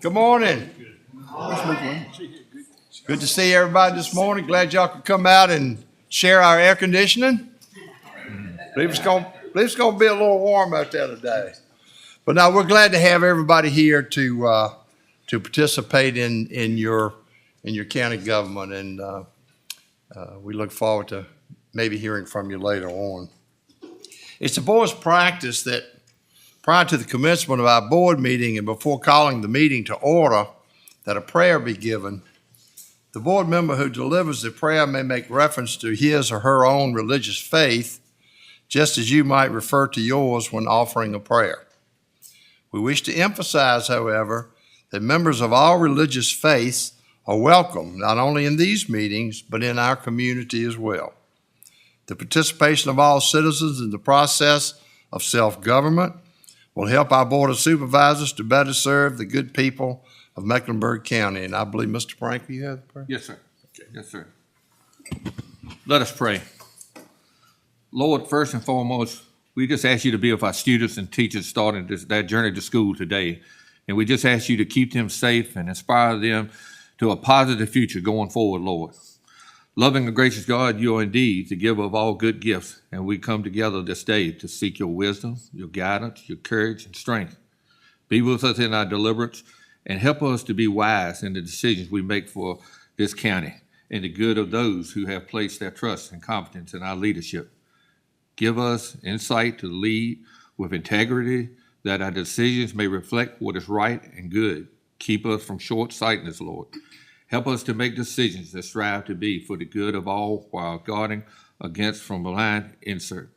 Good morning. Good to see everybody this morning. Glad y'all could come out and share our air conditioning. Believe it's gonna be a little warm out there today. But now we're glad to have everybody here to participate in your county government, and we look forward to maybe hearing from you later on. It's the board's practice that prior to the commencement of our board meeting and before calling the meeting to order, that a prayer be given. The board member who delivers the prayer may make reference to his or her own religious faith, just as you might refer to yours when offering a prayer. We wish to emphasize, however, that members of all religious faiths are welcome, not only in these meetings, but in our community as well. The participation of all citizens in the process of self-government will help our Board of Supervisors to better serve the good people of Mecklenburg County. And I believe, Mr. Frank, you have the prayer? Yes, sir. Okay. Yes, sir. Let us pray. Lord, first and foremost, we just ask you to be with our students and teachers starting their journey to school today. And we just ask you to keep them safe and inspire them to a positive future going forward, Lord. Loving and gracious God, you are indeed the giver of all good gifts, and we come together this day to seek your wisdom, your guidance, your courage, and strength. Be with us in our deliverance, and help us to be wise in the decisions we make for this county and the good of those who have placed their trust and confidence in our leadership. Give us insight to lead with integrity, that our decisions may reflect what is right and good. Keep us from short-sightedness, Lord. Help us to make decisions that strive to be for the good of all while guarding against from blind insert.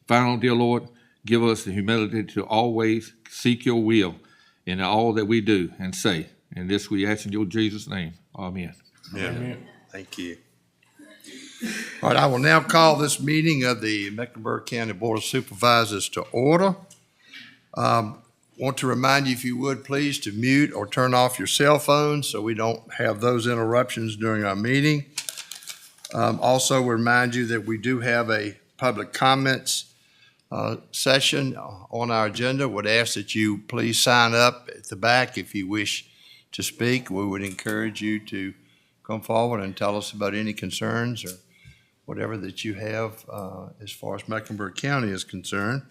Finally, dear Lord, give us the humility to always seek your will in all that we do and say. And this we ask in your Jesus' name. Amen. Amen. Thank you. All right, I will now call this meeting of the Mecklenburg County Board of Supervisors to order. Want to remind you, if you would, please, to mute or turn off your cell phones so we don't have those interruptions during our meeting. Also remind you that we do have a public comments session on our agenda. Would ask that you please sign up at the back if you wish to speak. We would encourage you to come forward and tell us about any concerns or whatever that you have as far as Mecklenburg County is concerned.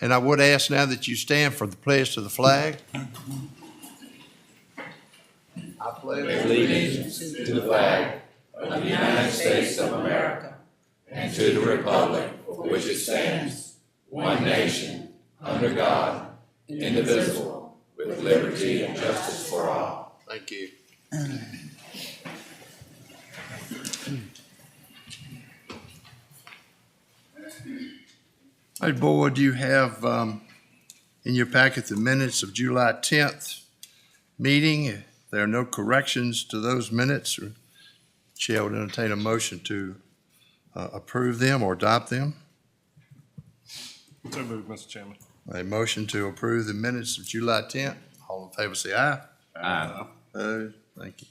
And I would ask now that you stand for the pledge to the flag. I pledge allegiance to the flag of the United States of America and to the republic for which it stands, one nation, under God, indivisible, with liberty and justice for all. Thank you. All right, board, you have in your packet the minutes of July 10th meeting. If there are no corrections to those minutes, Chair would entertain a motion to approve them or adopt them. So moved, Mr. Chairman. A motion to approve the minutes of July 10th. All in favor say aye. Aye. Thank you.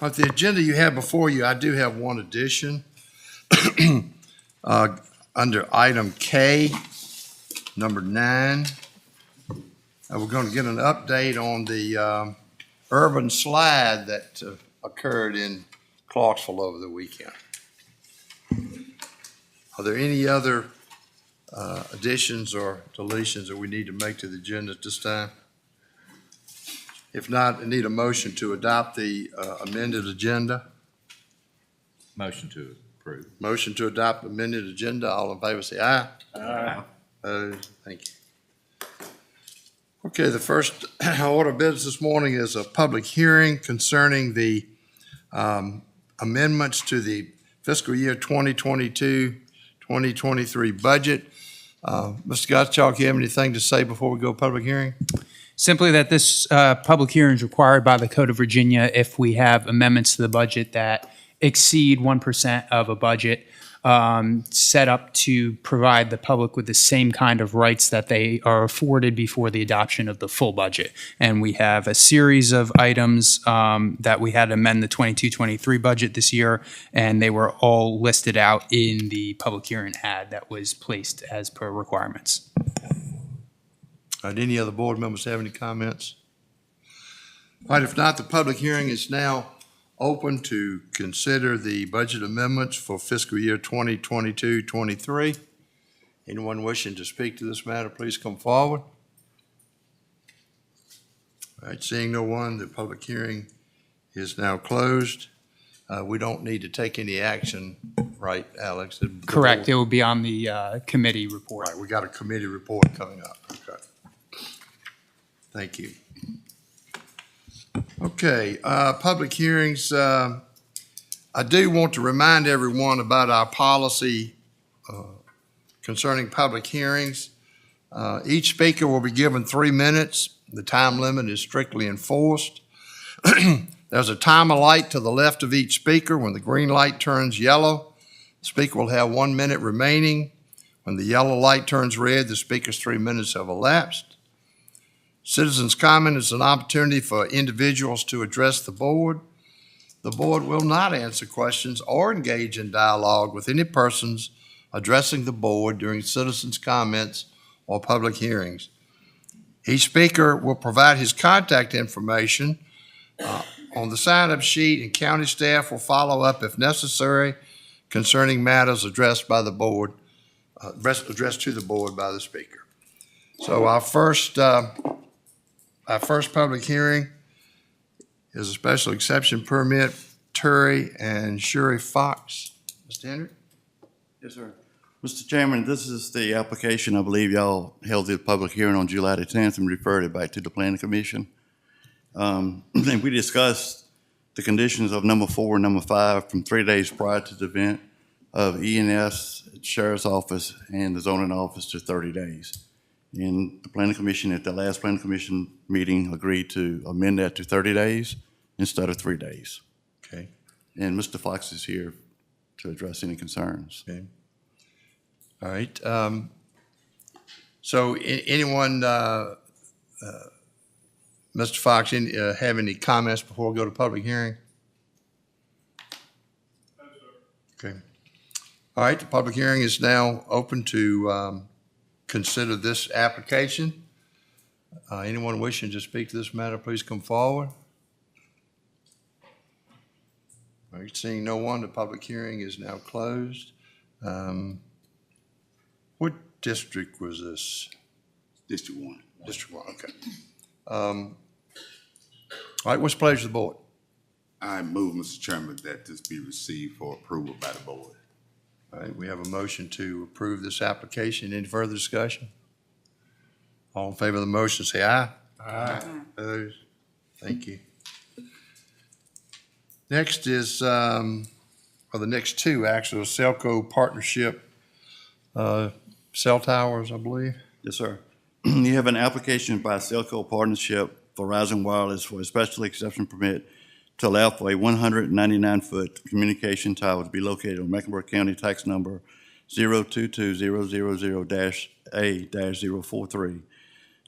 On the agenda you have before you, I do have one addition. Under item K, number 9, we're going to get an update on the urban slide that occurred in Clarksville over the weekend. Are there any other additions or deletions that we need to make to the agenda at this time? If not, I need a motion to adopt the amended agenda. Motion to approve. Motion to adopt the amended agenda. All in favor say aye. Aye. Thank you. Okay, the first order of business this morning is a public hearing concerning the amendments to the fiscal year 2022-2023 budget. Mr. Gottschalk, you have anything to say before we go public hearing? Simply that this public hearing is required by the Code of Virginia if we have amendments to the budget that exceed 1% of a budget set up to provide the public with the same kind of rights that they are afforded before the adoption of the full budget. And we have a series of items that we had to amend the 22-23 budget this year, and they were all listed out in the public hearing ad that was placed as per requirements. All right, any other board members have any comments? All right, if not, the public hearing is now open to consider the budget amendments for fiscal year 2022-23. Anyone wishing to speak to this matter, please come forward. All right, seeing no one, the public hearing is now closed. We don't need to take any action, right, Alex? Correct. It will be on the committee report. Right, we got a committee report coming up. Okay. Thank you. Okay, public hearings. I do want to remind everyone about our policy concerning public hearings. Each speaker will be given 3 minutes. The time limit is strictly enforced. There's a timer light to the left of each speaker. When the green light turns yellow, the speaker will have 1 minute remaining. When the yellow light turns red, the speaker's 3 minutes have elapsed. Citizens' comment is an opportunity for individuals to address the board. The board will not answer questions or engage in dialogue with any persons addressing the board during citizens' comments or public hearings. Each speaker will provide his contact information on the sign-up sheet, and county staff will follow up if necessary concerning matters addressed by the board, addressed to the board by the speaker. So our first public hearing is a special exception permit, Terry and Shuri Fox. Mr. Henry? Yes, sir. Mr. Chairman, this is the application. I believe y'all held the public hearing on July the 10th and referred it back to the Planning Commission. And we discussed the conditions of number 4 and number 5 from 3 days prior to the event of E&S, Sheriff's Office, and the Zoning Office to 30 days. And the Planning Commission, at the last Planning Commission meeting, agreed to amend that to 30 days instead of 3 days. Okay. And Mr. Fox is here to address any concerns. Okay. All right. So anyone, Mr. Fox, have any comments before we go to public hearing? Okay. All right, the public hearing is now open to consider this application. Anyone wishing to speak to this matter, please come forward. All right, seeing no one, the public hearing is now closed. What district was this? District 1. District 1, okay. All right, what's the pleasure of the board? I move, Mr. Chairman, that this be received for approval by the board. All right, we have a motion to approve this application. Any further discussion? All in favor of the motion, say aye. Aye. Opposed? Thank you. Next is, or the next two actually, Selco Partnership, cell towers, I believe. Yes, sir. You have an application by Selco Partnership Verizon Wireless for a special exception permit to allow for a 199-foot communication tower to be located on Mecklenburg County tax number 022-000-A-043.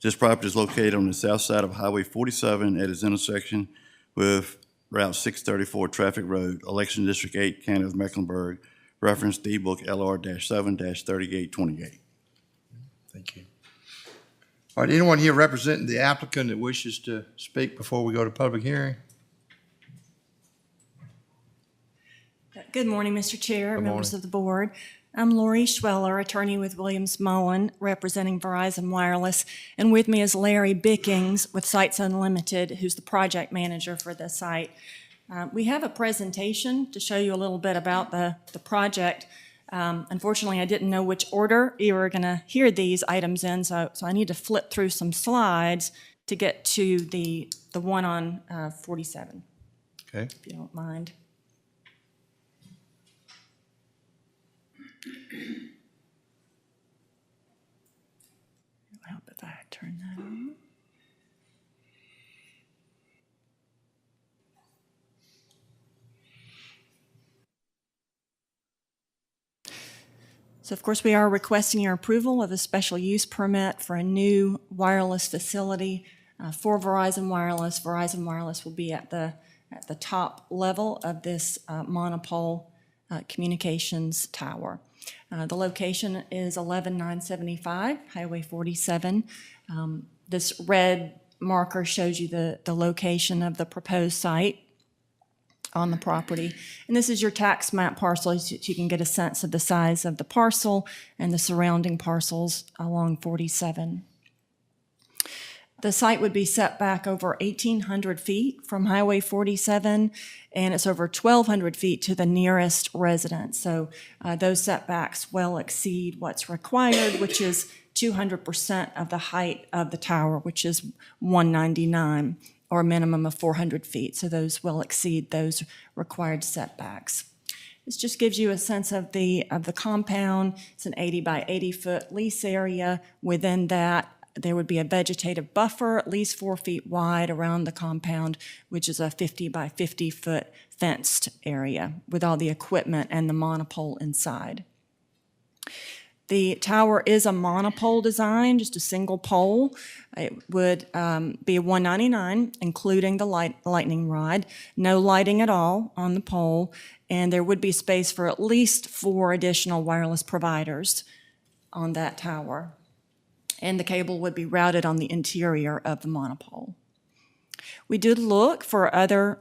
This property is located on the south side of Highway 47 at its intersection with Route 634 Traffic Road, Election District 8, County of Mecklenburg, reference D Book LR-7-3828. Thank you. All right, anyone here representing the applicant that wishes to speak before we go to public hearing? Good morning, Mr. Chair, Good members morning. of the board. I'm Lori Schweller, attorney with Williams Mullen, representing Verizon Wireless, and with me is Larry Bickings with Sites Unlimited, who's the project manager for the site. We have a presentation to show you a little bit about the project. Unfortunately, I didn't know which order you were going to hear these items in, so I need to flip through some slides to get to the one on 47, Okay. if you don't mind. It'll help if I turn that on. So of course, we are requesting your approval of a special use permit for a new wireless facility for Verizon Wireless. Verizon Wireless will be at the top level of this monopole communications tower. The location is 11975 Highway 47. This red marker shows you the location of the proposed site on the property. And this is your tax map parcel, so you can get a sense of the size of the parcel and the surrounding parcels along 47. The site would be set back over 1,800 feet from Highway 47, and it's over 1,200 feet to the nearest residence. So those setbacks well exceed what's required, which is 200% of the height of the tower, which is 199, or a minimum of 400 feet. So those will exceed those required setbacks. This just gives you a sense of the compound. It's an 80 by 80 foot lease area. Within that, there would be a vegetative buffer at least 4 feet wide around the compound, which is a 50 by 50 foot fenced area with all the equipment and the monopole inside. The tower is a monopole design, just a single pole. It would be a 199, including the lightning rod. No lighting at all on the pole, and there would be space for at least 4 additional wireless providers on that tower. And the cable would be routed on the interior of the monopole. We did look for other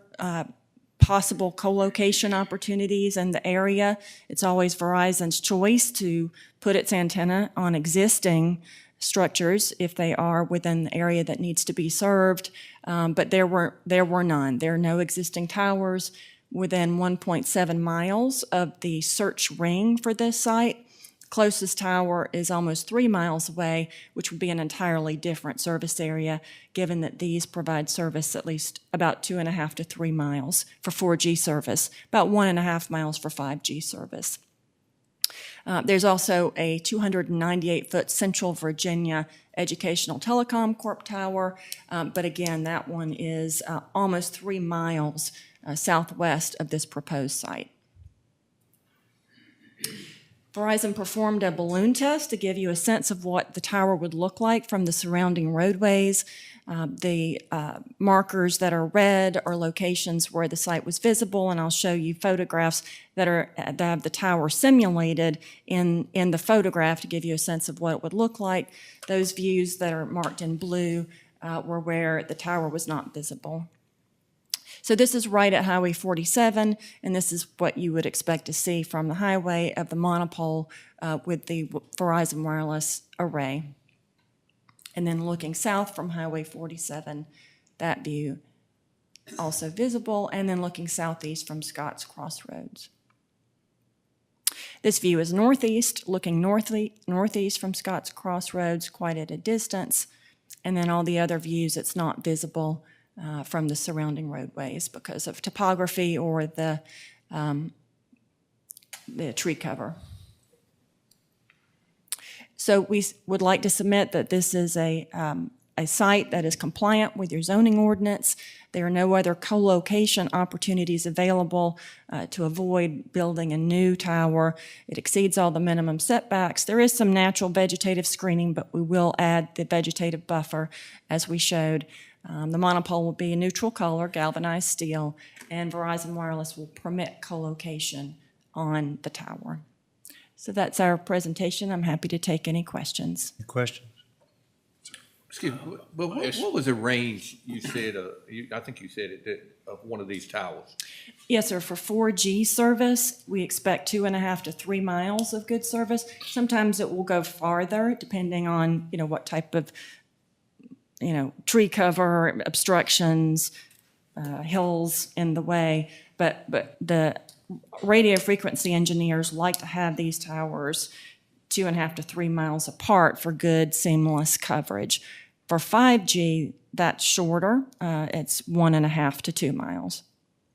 possible co-location opportunities in the area. It's always Verizon's choice to put its antenna on existing structures if they are within the area that needs to be served, but there were none. There are no existing towers within 1.7 miles of the search ring for this site. Closest tower is almost 3 miles away, which would be an entirely different service area, given that these provide service at least about 2.5 to 3 miles for 4G service, about 1.5 miles for 5G service. There's also a 298-foot Central Virginia Educational Telecom Corp tower, but again, that one is almost 3 miles southwest of this proposed site. Verizon performed a balloon test to give you a sense of what the tower would look like from the surrounding roadways. The markers that are red are locations where the site was visible, and I'll show you photographs that have the tower simulated in the photograph to give you a sense of what it would look like. Those views that are marked in blue were where the tower was not visible. So this is right at Highway 47, and this is what you would expect to see from the highway of the monopole with the Verizon Wireless array. And then looking south from Highway 47, that view also visible, and then looking southeast from Scotts Crossroads. This view is northeast, looking northeast from Scotts Crossroads, quite at a distance, and then all the other views, it's not visible from the surrounding roadways because of topography or the tree cover. So we would like to submit that this is a site that is compliant with your zoning ordinance. There are no other co-location opportunities available to avoid building a new tower. It exceeds all the minimum setbacks. There is some natural vegetative screening, but we will add the vegetative buffer as we showed. The monopole will be a neutral color, galvanized steel, and Verizon Wireless will permit co-location on the tower. So that's our presentation. I'm happy to take any questions. Any questions? Excuse me, but what was the range you said, I think you said it, of one of these towers? Yes, sir. For 4G service, we expect 2.5 to 3 miles of good service. Sometimes it will go farther, depending on, what type of tree cover, obstructions, hills in the way. But the radio frequency engineers like to have these towers 2.5 to 3 miles apart for good, seamless coverage. For 5G, that's shorter. It's 1.5 to 2 miles.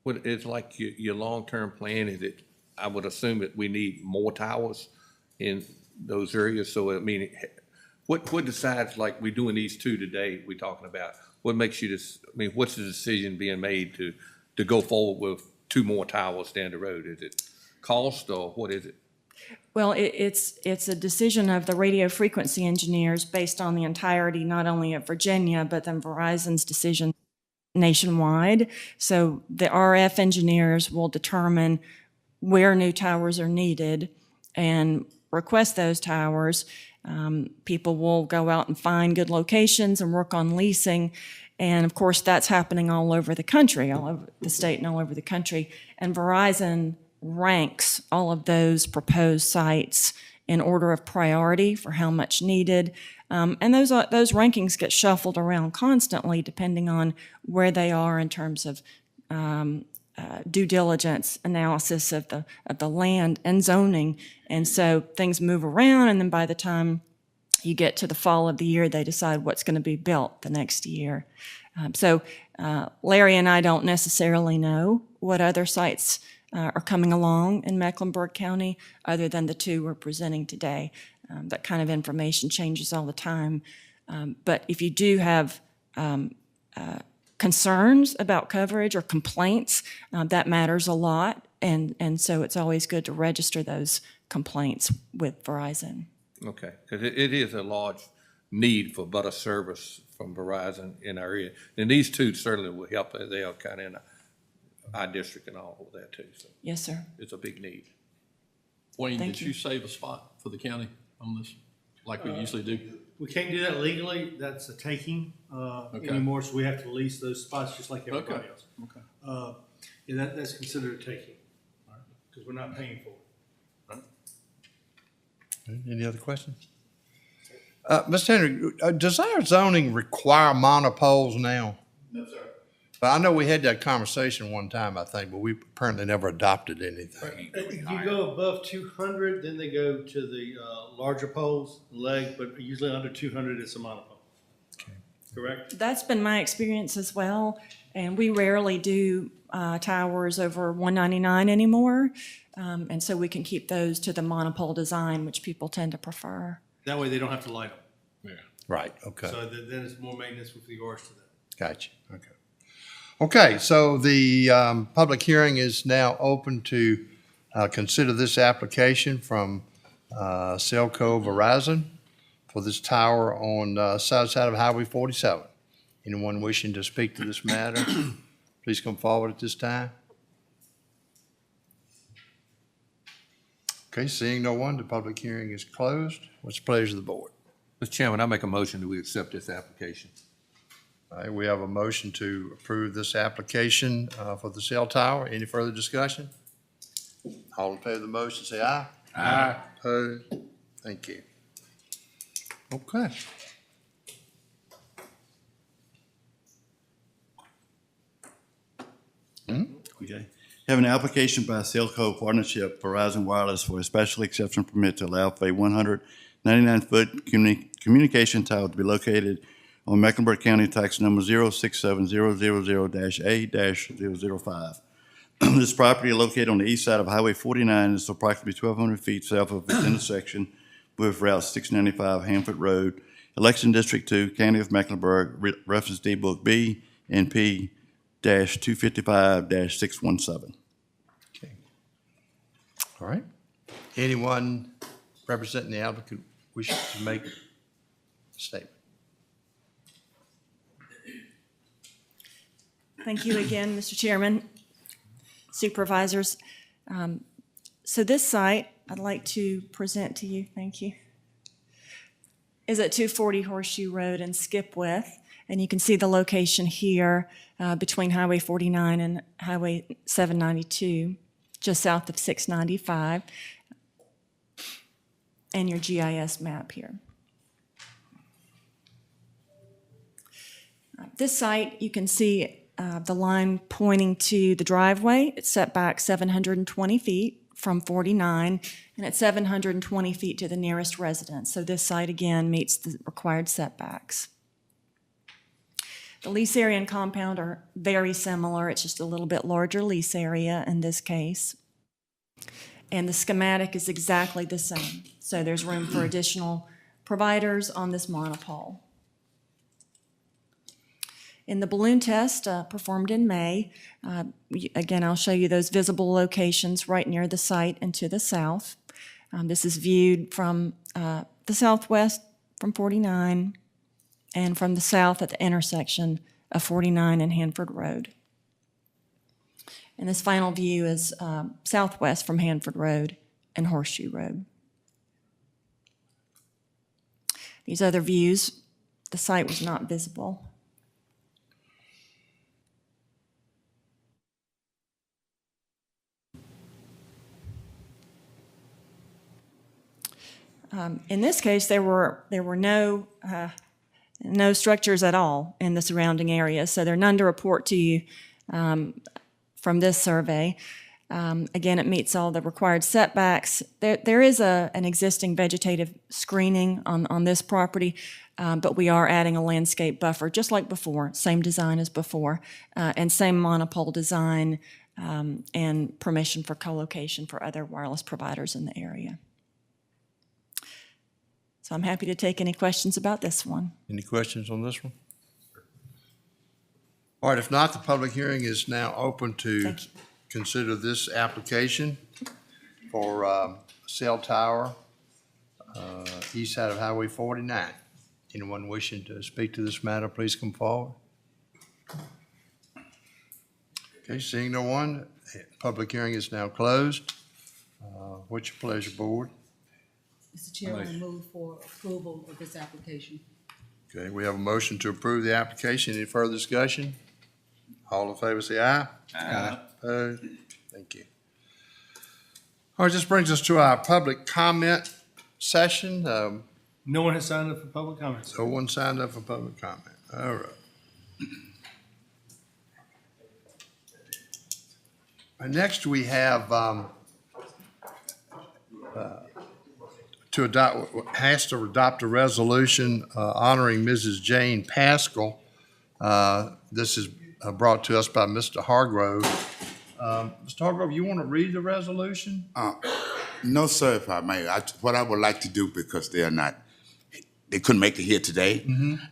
What is like your long-term plan? Is it, I would assume that we need more towers in those areas. So, what decides, like we're doing these 2 today, we're talking about, what makes you what's the decision being made to go forward with 2 more towers down the road? Is it cost or what is it? Well, it's a decision of the radio frequency engineers based on the entirety, not only of Virginia, but then Verizon's decision nationwide. So the RF engineers will determine where new towers are needed and request those towers. People will go out and find good locations and work on leasing. And of course, that's happening all over the country, all over the state and all over the country. And Verizon ranks all of those proposed sites in order of priority for how much needed. And those rankings get shuffled around constantly depending on where they are in terms of due diligence analysis of the land and zoning. And so things move around, and then by the time you get to the fall of the year, they decide what's going to be built the next year. So Larry and I don't necessarily know what other sites are coming along in Mecklenburg County other than the two we're presenting today. That kind of information changes all the time. But if you do have concerns about coverage or complaints, that matters a lot. And so it's always good to register those complaints with Verizon. Okay, because it is a large need for better service from Verizon in our area. And these two certainly will help. They are kind of in our district and all of that too. So Yes, sir. it's a big need. Wayne, Thank did you. you save a spot for the county on this, like we usually do? We can't do that legally. That's a taking Okay. anymore, so we have to lease those spots just like everybody Okay. else. Okay. Yeah, that's considered a taking, because we're not paying for it. Any other questions? Mr. Henry, does our zoning require monopoles now? No, sir. But I know we had that conversation one time, I think, but we apparently never adopted anything. If you go above 200, then they go to the larger poles, leg, but usually under 200, it's a monopole. Correct? That's been my experience as well, and we rarely do towers over 199 anymore, and so we can keep those to the monopole design, which people tend to prefer. That way they don't have to light them. Right, okay, So then it's more maintenance with regards to that. gotcha, okay. Okay, so the public hearing is now open to consider this application from Cellco Verizon for this tower on south side of Highway 47. Anyone wishing to speak to this matter, please come forward at this time. Okay, seeing no one, the public hearing is closed. What's the pleasure of the board? Mr. Chairman, I make a motion that we accept this application. All right, we have a motion to approve this application for the cell tower. Any further discussion? All in favor of the motion, say aye. Aye. Opposed? Thank you. Okay. Okay. Have an application by Cellco Partnership Verizon Wireless for a special exception permit to allow for a 199-foot communication tower to be located on Mecklenburg County Tax Number 067000-A-005. This property located on the east side of Highway 49 is approximately 1,200 feet south of its intersection with Route 695 Hanford Road, Election District 2, County of Mecklenburg, reference D Book B and P-255-617. Okay. All right. Anyone representing the applicant wishing to make a statement? Thank you again, Mr. Chairman, Supervisors. So this site, I'd like to present to you, thank you, is at 240 Horseshoe Road in Skipwith. And you can see the location here between Highway 49 and Highway 792, just south of 695, and your GIS map here. This site, you can see the line pointing to the driveway. It's set back 720 feet from 49, and it's 720 feet to the nearest residence. So this site, again, meets the required setbacks. The lease area and compound are very similar. It's just a little bit larger lease area in this case. And the schematic is exactly the same. So there's room for additional providers on this monopole. In the balloon test performed in May, again, I'll show you those visible locations right near the site and to the south. This is viewed from the southwest from 49 and from the south at the intersection of 49 and Hanford Road. And this final view is southwest from Hanford Road and Horseshoe Road. These other views, the site was not visible. In this case, there were no structures at all in the surrounding area, so there are none to report to you from this survey. Again, it meets all the required setbacks. There is an existing vegetative screening on this property, but we are adding a landscape buffer, just like before, same design as before, and same monopole design and permission for co-location for other wireless providers in the area. So I'm happy to take any questions about this one. Any questions on this one? All right, if not, the public hearing is now open to Thank you. consider this application for a cell tower east side of Highway 49. Anyone wishing to speak to this matter, please come forward. Okay, seeing no one, public hearing is now closed. What's your pleasure, board? Mr. Chairman, I move for approval of this application. Okay, we have a motion to approve the application. Any further discussion? All in favor, say aye. Aye. Opposed? Thank you. All right, this brings us to our public comment session. No one has signed up for public comments. No one signed up for public comment. All right. Next, we have has to adopt a resolution honoring Mrs. Jane Pascal. This is brought to us by Mr. Hargrove. Mr. Hargrove, you want to read the resolution? No, sir, if I may. What I would like to do, because they couldn't make it here today,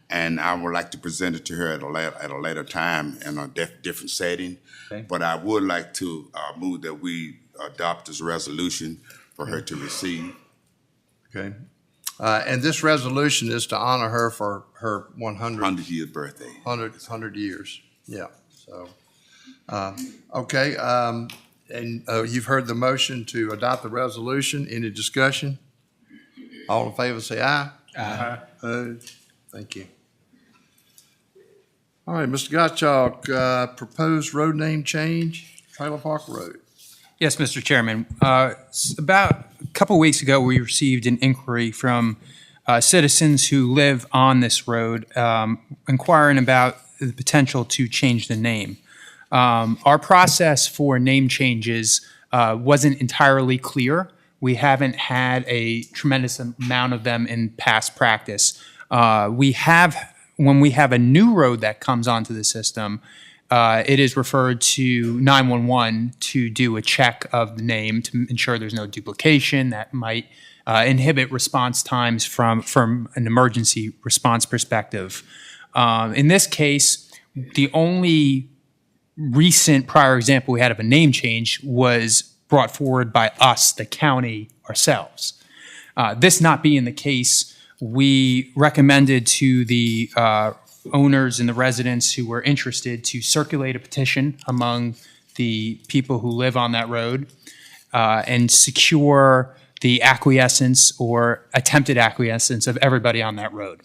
and I would like to present it to her at a later time in a different setting. Okay. But I would like to move that we adopt this resolution for her to receive. Okay. And this resolution is to honor her for her 100th birthday. 100 years. Yeah, so, okay. And you've heard the motion to adopt the resolution. Any discussion? All in favor, say aye. Aye. Thank you. All right, Mr. Gottschalk, proposed road name change, Trailer Park Road. Yes, Mr. Chairman. About a couple weeks ago, we received an inquiry from citizens who live on this road inquiring about the potential to change the name. Our process for name changes wasn't entirely clear. We haven't had a tremendous amount of them in past practice. When we have a new road that comes onto the system, it is referred to 911 to do a check of the name to ensure there's no duplication that might inhibit response times from an emergency response perspective. In this case, the only recent prior example we had of a name change was brought forward by us, the county, ourselves. This not being the case, we recommended to the owners and the residents who were interested to circulate a petition among the people who live on that road and secure the acquiescence or attempted acquiescence of everybody on that road.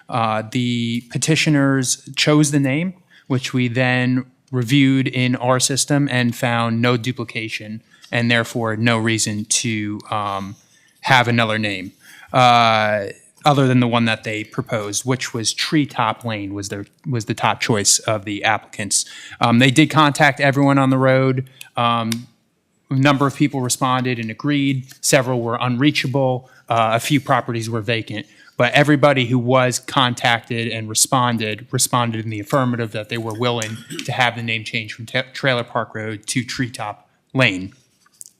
The petitioners chose the name, which we then reviewed in our system and found no duplication and therefore no reason to have another name other than the one that they proposed, which was Treetop Lane was the top choice of the applicants. They did contact everyone on the road. A number of people responded and agreed. Several were unreachable. A few properties were vacant. But everybody who was contacted and responded in the affirmative that they were willing to have the name change from Trailer Park Road to Treetop Lane.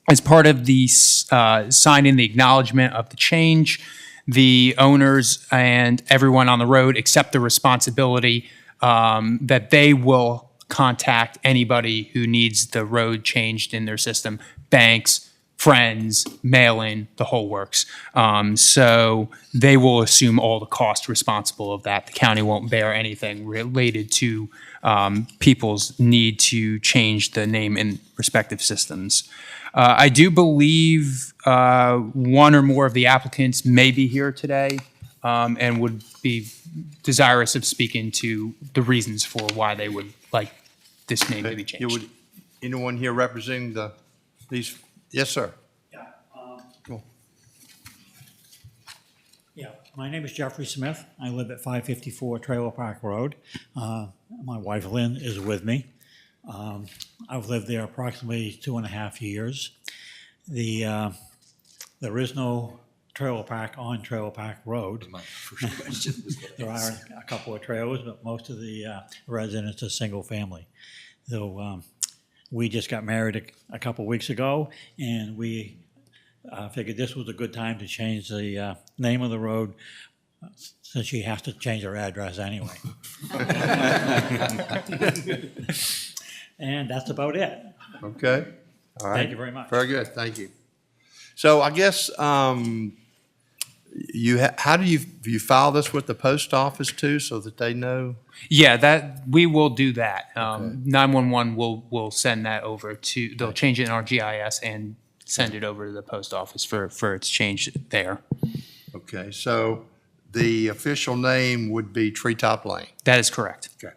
As part of the signing the acknowledgement of the change, the owners and everyone on the road accept the responsibility that they will contact anybody who needs the road changed in their system, banks, friends, mailing, the whole works. So they will assume all the cost responsible of that. The county won't bear anything related to people's need to change the name in respective systems. I do believe one or more of the applicants may be here today and would be desirous of speaking to the reasons for why they would like this name to be changed. Anyone here representing these? Yes, sir. Yeah, my name is Jeffrey Smith. I live at 554 Trailer Park Road. My wife Lynn is with me. I've lived there approximately 2.5 years. There is no trailer park on Trailer Park Road. There are a couple of trailers, but most of the residents are single family. So we just got married a couple weeks ago, and we figured this was a good time to change the name of the road, since she has to change her address anyway. And that's about it. Okay. All right. Thank you very much. Very good. Thank you. So I guess how do you file this with the post office too, so that they know? Yeah, that we will do that. 911 will send that over to. They'll change it in our GIS and send it over to the post office for its change there. Okay. So the official name would be Treetop Lane. That is correct. Okay.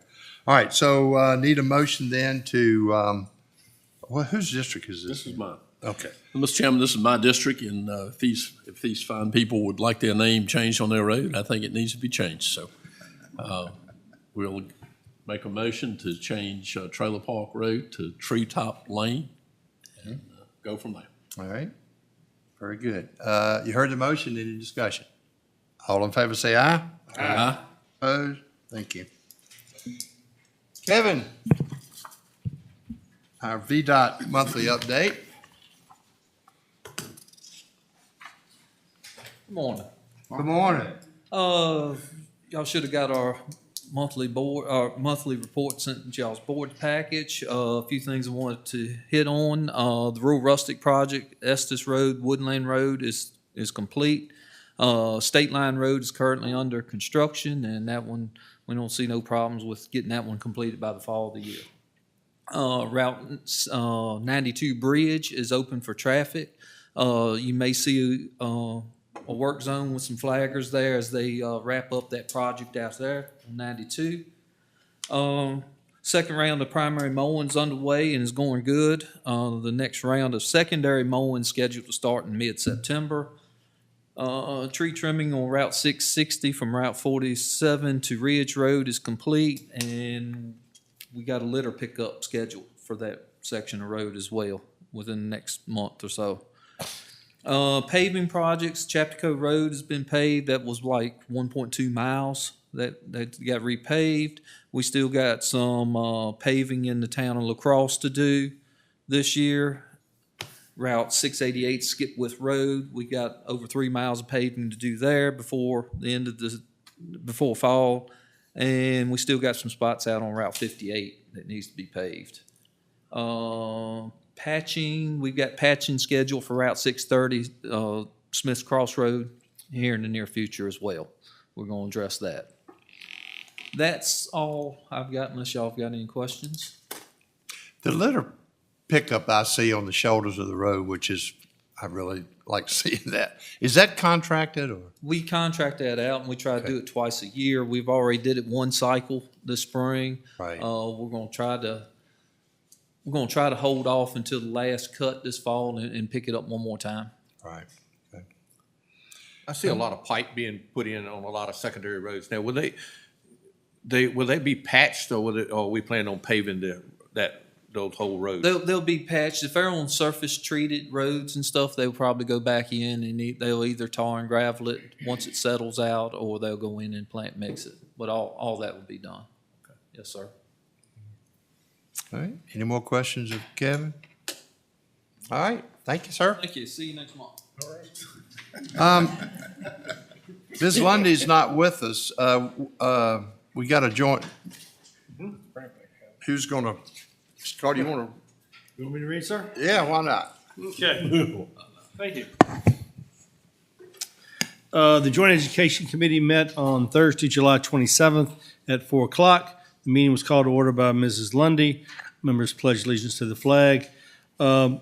All right. So need a motion then to. Well, whose district is this? This is mine. Okay. Mr. Chairman, this is my district, and if these fine people would like their name changed on their road, I think it needs to be changed. So we'll make a motion to change Trailer Park Road to Treetop Lane and go from there. All right. Very good. You heard the motion. Any discussion? All in favor say aye. Aye. Opposed? Thank you. Kevin, our VDOT monthly update. Good morning. Good morning. Y'all should have got our monthly report sent to y'all's board package. A few things I wanted to hit on. The rural rustic project, Estes Road, Woodland Road is complete. State Line Road is currently under construction, and that one, we don't see no problems with getting that one completed by the fall of the year. Route 92 Bridge is open for traffic. You may see a work zone with some flaggers there as they wrap up that project out there on 92. Second round of primary mowing is underway and is going good. The next round of secondary mowing is scheduled to start in mid-September. Tree trimming on Route 660 from Route 47 to Ridge Road is complete, and we got a litter pickup scheduled for that section of road as well within the next month or so. Paving projects, Chaptico Road has been paved. That was like 1.2 miles that got repaved. We still got some paving in the town of La Crosse to do this year. Route 688 Skipwith Road, we got over 3 miles of paving to do there before the end of before fall. And we still got some spots out on Route 58 that needs to be paved. Patching, we've got patching scheduled for Route 630, Smith's Cross Road here in the near future as well. We're going to address that. That's all I've got unless y'all have got any questions. The litter pickup I see on the shoulders of the road, which is, I really like seeing that. Is that contracted or? We contract that out and we try to do it twice a year. We've already did it one cycle this spring. Right. We're going to try to hold off until the last cut this fall and pick it up one more time. Right. Okay. I see a lot of pipe being put in on a lot of secondary roads. Now, will they be patched, or are we planning on paving those whole roads? They'll be patched. If they're on surface treated roads and stuff, they'll probably go back in and they'll either tar and gravel it once it settles out, or they'll go in and plant mix it. But all that will be done. Okay. Yes, sir. All right. Any more questions of Kevin? All right. Thank you, sir. Thank you. See you next month. Ms. Lundy's not with us. We got a joint. Who's gonna, Scott, you want You want me to read, sir? to? Yeah, why not? Okay, thank you. The Joint Education Committee met on Thursday, July 27th at 4 o'clock. The meeting was called to order by Mrs. Lundy. Members pledged allegiance to the flag. Mr.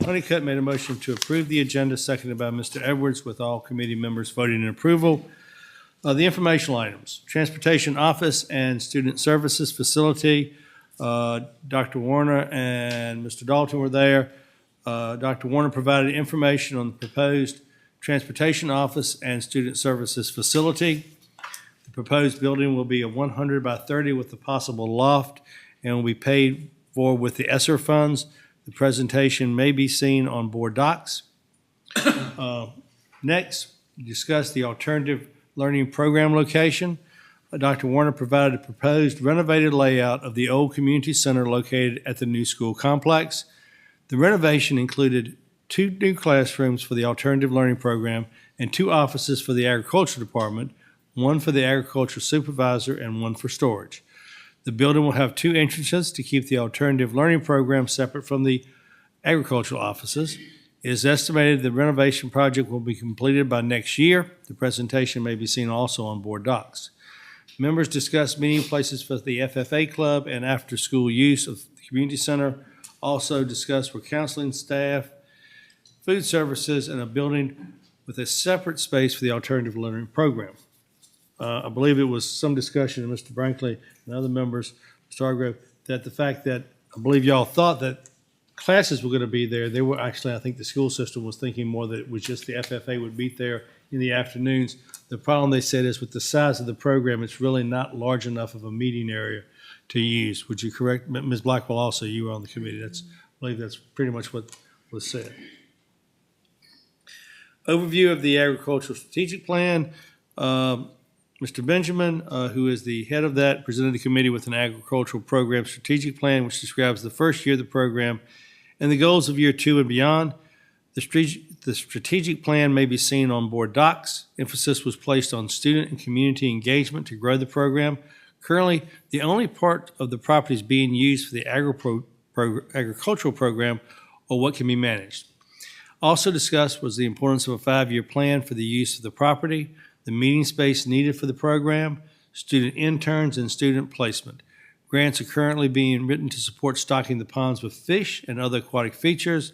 Honeycutt made a motion to approve the agenda, seconded by Mr. Edwards, with all committee members voting in approval. The informational items, Transportation Office and Student Services Facility. Dr. Warner and Mr. Dalton were there. Dr. Warner provided information on the proposed Transportation Office and Student Services Facility. The proposed building will be a 100 by 30 with a possible loft and will be paid for with the ESSER funds. The presentation may be seen on board docs. Next, discuss the alternative learning program location. Dr. Warner provided a proposed renovated layout of the old community center located at the new school complex. The renovation included 2 new classrooms for the alternative learning program and 2 offices for the agriculture department, 1 for the agriculture supervisor and 1 for storage. The building will have 2 entrances to keep the alternative learning program separate from the agricultural offices. It is estimated the renovation project will be completed by next year. The presentation may be seen also on board docs. Members discussed meeting places for the FFA club and after-school use of the community center. Also discussed were counseling staff, food services, and a building with a separate space for the alternative learning program. I believe it was some discussion of Mr. Brinkley and other members, Mr. Hargrove, that the fact that I believe y'all thought that classes were going to be there. They were actually, I think the school system was thinking more that it was just the FFA would be there in the afternoons. The problem they said is with the size of the program, it's really not large enough of a meeting area to use. Would you correct, Ms. Blackwell, also, you were on the committee. I believe that's pretty much what was said. Overview of the agricultural strategic plan. Mr. Benjamin, who is the head of that, presented the committee with an agricultural program strategic plan, which describes the first year of the program and the goals of year 2 and beyond. The strategic plan may be seen on board docs. Emphasis was placed on student and community engagement to grow the program. Currently, the only part of the properties being used for the agricultural program or what can be managed. Also discussed was the importance of a 5-year plan for the use of the property, the meeting space needed for the program, student interns, and student placement. Grants are currently being written to support stocking the ponds with fish and other aquatic features.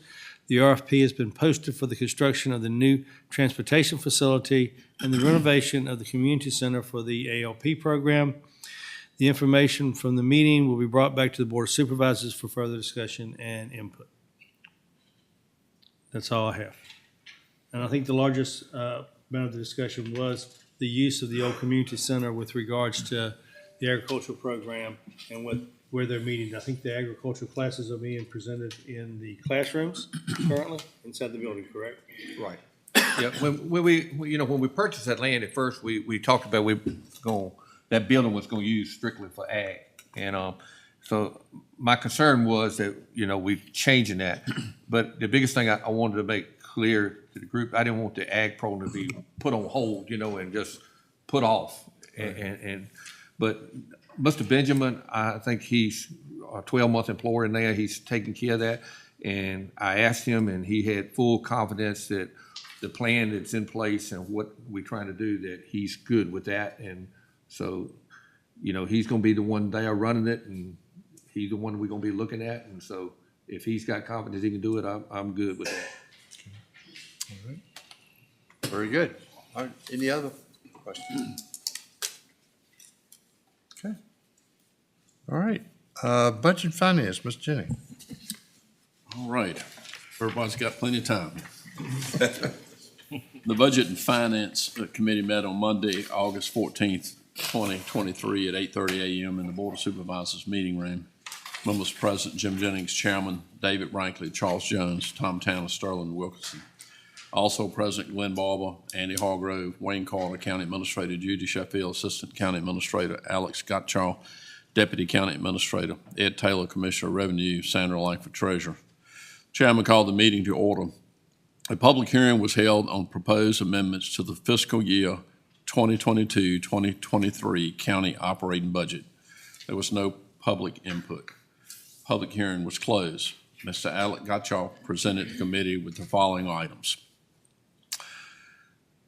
The RFP has been posted for the construction of the new transportation facility and the renovation of the community center for the ALP program. The information from the meeting will be brought back to the Board of Supervisors for further discussion and input. That's all I have. And I think the largest amount of the discussion was the use of the old community center with regards to the agricultural program and where they're meeting. I think the agricultural classes are being presented in the classrooms currently inside the building, correct? Right. Yeah, when we purchased that land at first, we talked about that building was going to use strictly for ag. And so my concern was that, we changing that. But the biggest thing I wanted to make clear to the group, I didn't want the ag program to be put on hold, and just put off. But Mr. Benjamin, I think he's a 12-month employer in there. He's taking care of that. And I asked him, and he had full confidence that the plan that's in place and what we're trying to do, that he's good with that. And so, he's going to be the one there running it, and he's the one we're going to be looking at. And so if he's got confidence he can do it, I'm good with that. All right. Very good. All right. Any other questions? Okay. All right. Budget and Finance, Mr. Jennings. All right. Everybody's got plenty of time. The Budget and Finance Committee met on Monday, August 14th, 2023 at 8:30 a.m. in the Board of Supervisors meeting room. Members present: Jim Jennings, Chairman; David Brinkley, Charles Jones, Tom Tanner, Sterling Wilkinson. Also present: Glenn Barber, Andy Hargrove, Wayne Carter, County Administrator; Judy Sheffield, Assistant County Administrator; Alex Gottschall, Deputy County Administrator; Ed Taylor, Commissioner of Revenue; Sandra Langford, Treasurer. Chairman called the meeting to order. A public hearing was held on proposed amendments to the fiscal year 2022-2023 county operating budget. There was no public input. Public hearing was closed. Mr. Alec Gottschalk presented the committee with the following items.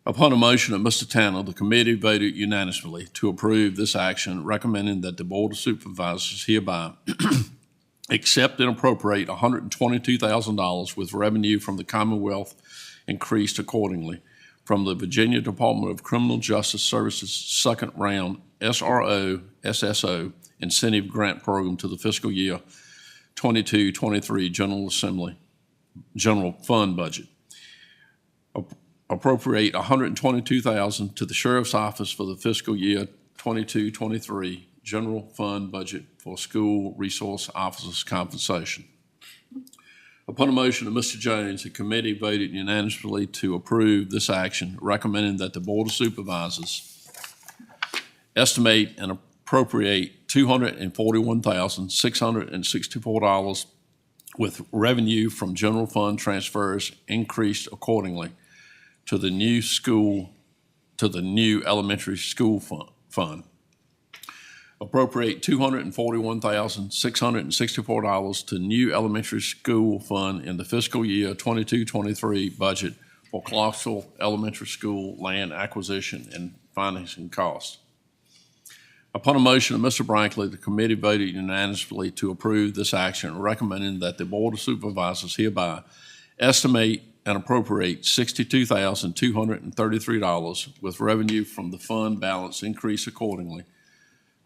Upon a motion of Mr. Tanner, the committee voted unanimously to approve this action, recommending that the Board of Supervisors hereby accept and appropriate $122,000 with revenue from the Commonwealth increased accordingly from the Virginia Department of Criminal Justice Services second round SRO SSO incentive grant program to the fiscal year 22-23 General Fund budget. Appropriate $122,000 to the Sheriff's Office for the fiscal year 22-23 General Fund budget for school resource officers' compensation. Upon a motion of Mr. Jones, the committee voted unanimously to approve this action, recommending that the Board of Supervisors estimate and appropriate $241,664 with revenue from general fund transfers increased accordingly to the new elementary school fund. Appropriate $241,664 to new elementary school fund in the fiscal year 22-23 budget for Clarksville Elementary School land acquisition and financing costs. Upon a motion of Mr. Brankley, the committee voted unanimously to approve this action, recommending that the Board of Supervisors hereby estimate and appropriate $62,233 with revenue from the fund balance increase accordingly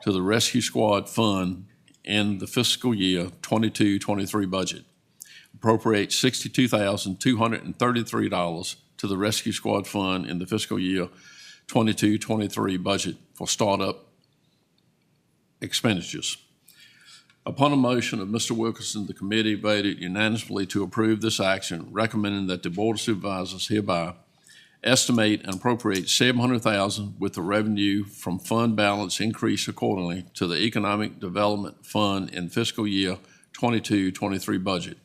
to the Rescue Squad Fund in the fiscal year 22-23 budget. Appropriate $62,233 to the Rescue Squad Fund in the fiscal year 22-23 budget for startup expenditures. Upon a motion of Mr. Wilkerson, the committee voted unanimously to approve this action, recommending that the Board of Supervisors hereby estimate and appropriate $700,000 with the revenue from fund balance increase accordingly to the Economic Development Fund in fiscal year 22-23 budget.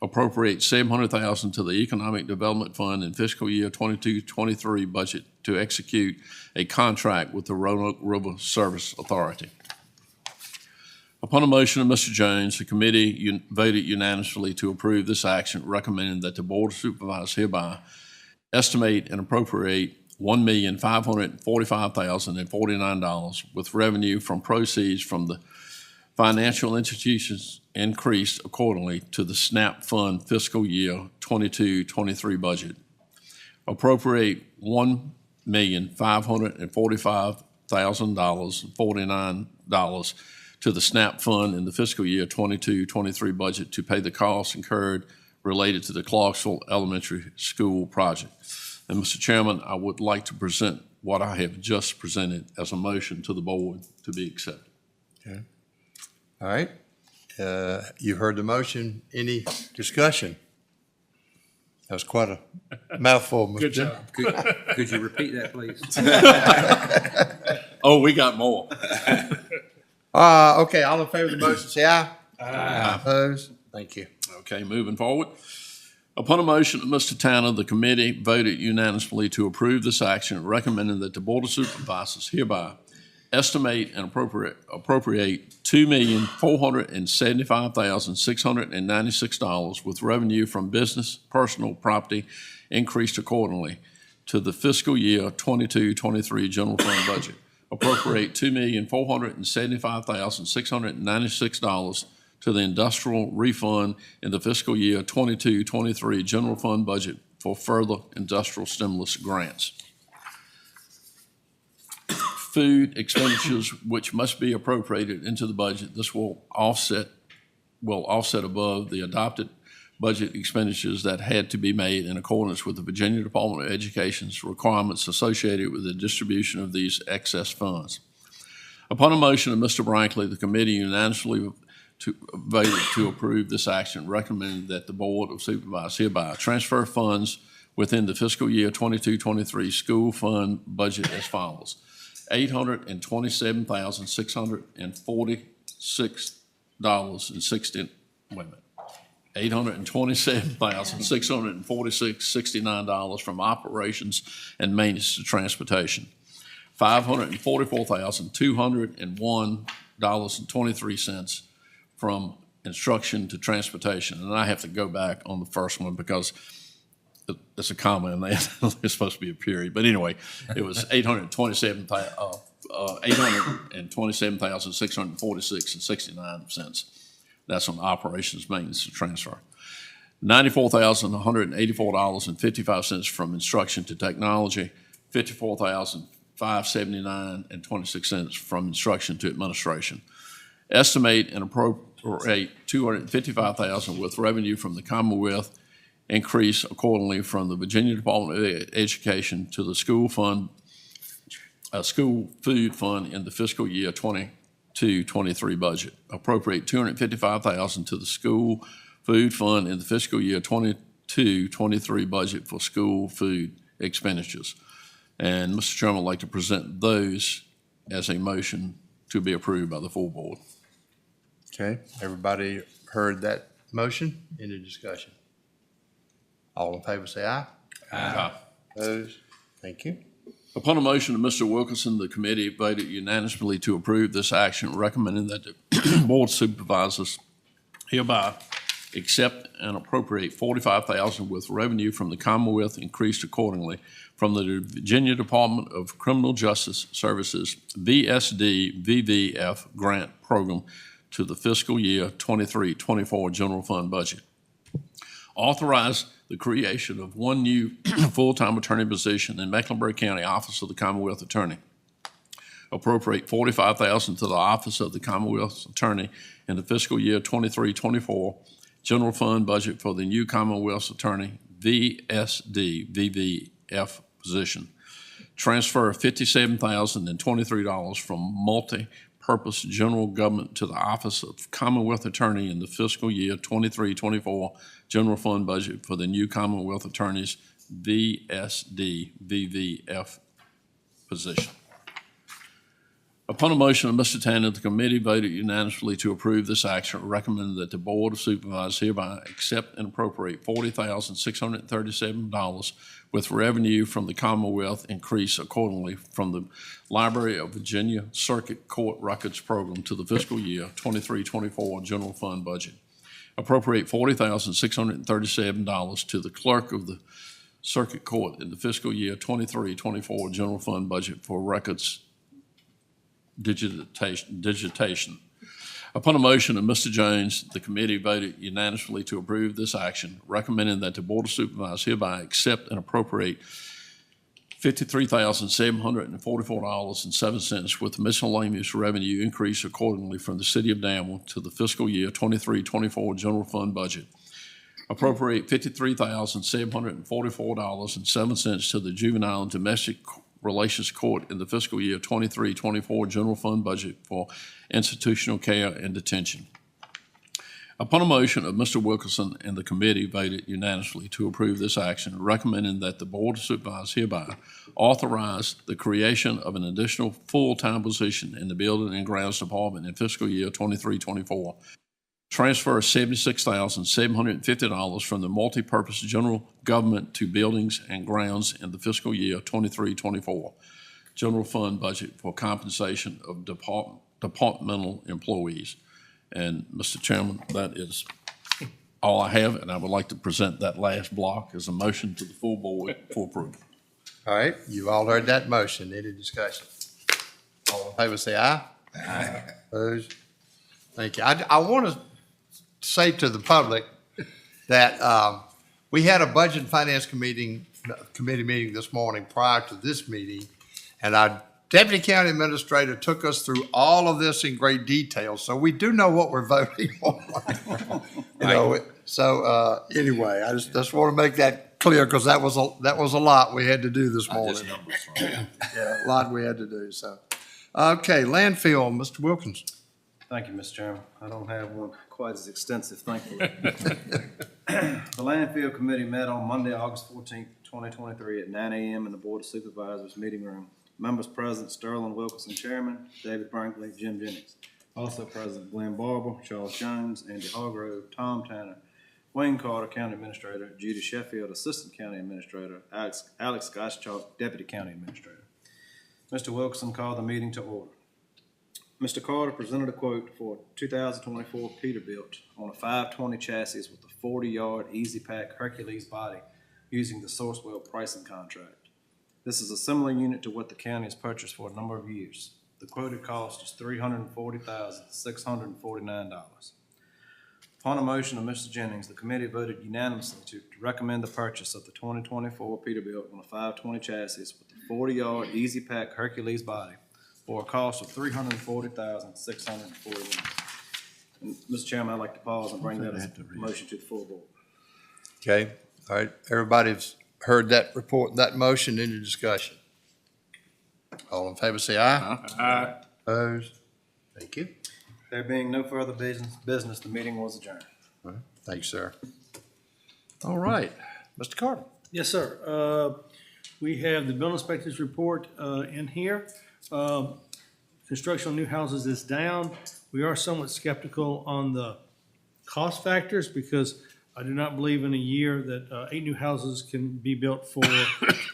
Appropriate $700,000 to the Economic Development Fund in fiscal year 22-23 budget to execute a contract with the Roanoke River Service Authority. Upon a motion of Mr. Jones, the committee voted unanimously to approve this action, recommending that the Board of Supervisors hereby estimate and appropriate $1,545,049 with revenue from proceeds from the financial institutions increased accordingly to the SNAP Fund fiscal year 22-23 budget. Appropriate $1,545,049 to the SNAP Fund in the fiscal year 22-23 budget to pay the costs incurred related to the Clarksville Elementary School project. And Mr. Chairman, I would like to present what I have just presented as a motion to the board to be accepted. Okay. All right. You heard the motion. Any discussion? That was quite a mouthful, Mr. Good Jim. job. Could you repeat that, please? Oh, we got more. Okay, all in favor of the motion, say aye. Aye. Opposed? Thank you. Okay, moving forward. Upon a motion of Mr. Tanner, the committee voted unanimously to approve this action, recommending that the Board of Supervisors hereby estimate and appropriate $2,475,696 with revenue from business, personal property increased accordingly to the fiscal year 22-23 general fund budget. Appropriate $2,475,696 to the industrial refund in the fiscal year 22-23 general fund budget for further industrial stimulus grants. Food expenditures which must be appropriated into the budget. This will offset above the adopted budget expenditures that had to be made in accordance with the Virginia Department of Education's requirements associated with the distribution of these excess funds. Upon a motion of Mr. Brankley, the committee unanimously voted to approve this action, recommending that the Board of Supervisors hereby transfer funds within the fiscal year 22-23 school fund budget as follows. $827,646.69 from operations and maintenance to transportation. $544,201.23 from instruction to transportation. And I have to go back on the first one because it's a comma and it's supposed to be a period. But anyway, it was $827,646.69. That's on operations, maintenance, and transfer. $94,184.55 from instruction to technology, $54,579.26 from instruction to administration. Estimate and appropriate $255,000 with revenue from the Commonwealth increase accordingly from the Virginia Department of Education to the school food fund in the fiscal year 22-23 budget. Appropriate $255,000 to the school food fund in the fiscal year 22-23 budget for school food expenditures. And Mr. Chairman, I'd like to present those as a motion to be approved by the full board. Okay, everybody heard that motion? Any discussion? All in favor say aye. Aye. Opposed? Thank you. Upon a motion of Mr. Wilkerson, the committee voted unanimously to approve this action, recommending that the Board of Supervisors hereby accept and appropriate $45,000 with revenue from the Commonwealth increased accordingly from the Virginia Department of Criminal Justice Services VSD VVF grant program to the fiscal year 23-24 general fund budget. Authorize the creation of one new full-time attorney position in Mecklenburg County Office of the Commonwealth Attorney. Appropriate $45,000 to the Office of the Commonwealth Attorney in the fiscal year 23-24 general fund budget for the new Commonwealth Attorney VSD VVF position. Transfer $57,023 from multi-purpose general government to the Office of Commonwealth Attorney in the fiscal year 23-24 general fund budget for the new Commonwealth Attorney's VSD VVF position. Upon a motion of Mr. Tanner, the committee voted unanimously to approve this action, recommending that the Board of Supervisors hereby accept and appropriate $40,637 with revenue from the Commonwealth increase accordingly from the Library of Virginia Circuit Court Records Program to the fiscal year 23-24 general fund budget. Appropriate $40,637 to the Clerk of the Circuit Court in the fiscal year 23-24 general fund budget for records digitation. Upon a motion of Mr. Jones, the committee voted unanimously to approve this action, recommending that the Board of Supervisors hereby accept and appropriate $53,744.07 with miscellaneous revenue increase accordingly from the City of Danville to the fiscal year 23-24 general fund budget. Appropriate $53,744.07 to the Juvenile and Domestic Relations Court in the fiscal year 23-24 general fund budget for institutional care and detention. Upon a motion of Mr. Wilkerson and the committee voted unanimously to approve this action, recommending that the Board of Supervisors hereby authorize the creation of an additional full-time position in the Building and Grounds Department in fiscal year 23-24. Transfer $76,750 from the multi-purpose general government to buildings and grounds in the fiscal year 23-24 general fund budget for compensation of departmental employees. And Mr. Chairman, that is all I have, and I would like to present that last block as a motion to the full board for approval. All right, you've all heard that motion. Any discussion? All in favor say aye. Aye. Opposed? Thank you. I want to say to the public that we had a Budget and Finance committee meeting this morning prior to this meeting, and our Deputy County Administrator took us through all of this in great detail, so we do know what we're voting on. Anyway, I just want to make that clear because that was a lot we had to do this morning. Yeah, a lot we had to do. So, okay, landfill, Mr. Wilkins. Thank you, Mr. Chairman. I don't have one quite as extensive, thankfully. The Landfill Committee met on Monday, August 14th, 2023 at 9 a.m. in the Board of Supervisors meeting room. Members present, Sterling Wilkerson, Chairman, David Brinkley, Jim Jennings. Also present, Glenn Barber, Charles Jones, Andy Hargrove, Tom Tanner, Wayne Carter, County Administrator, Judy Sheffield, Assistant County Administrator, Alex Gottschalk, Deputy County Administrator. Mr. Wilkerson called the meeting to order. Mr. Carter presented a quote for a 2024 Peterbilt on a 520 chassis with a 40-yard Easy Pack Hercules body using the Sourcewell pricing contract. This is a similar unit to what the county has purchased for a number of years. The quoted cost is $340,649. Upon a motion of Mr. Jennings, the committee voted unanimously to recommend the purchase of the 2024 Peterbilt on a 520 chassis with a 40-yard Easy Pack Hercules body for a cost of $340,649. And Mr. Chairman, I'd like to pause and bring that as a motion to the full board. Okay, all right, everybody's heard that report, that motion, any discussion? All in favor, say aye. Aye. Opposed? Thank you. There being no further business, the meeting was adjourned. All right, thank you, sir. All right, Mr. Carter. Yes, sir. We have the building inspector's report in here. Construction on new houses is down. We are somewhat skeptical on the cost factors because I do not believe in a year that 8 new houses can be built for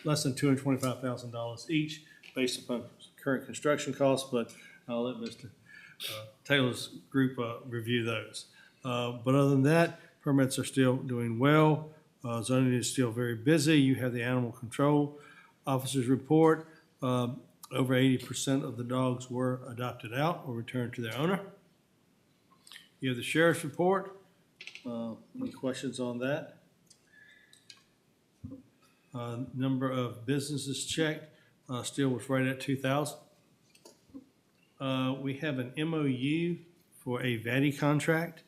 less than $225,000 each based upon current construction costs, but I'll let Mr. Taylor's group review those. But other than that, permits are still doing well. Zoning is still very busy. You have the animal control officer's report. Over 80% of the dogs were adopted out or returned to their owner. You have the sheriff's report. Any questions on that? Number of businesses checked still was right at 2,000. We have an MOU for a VATI contract.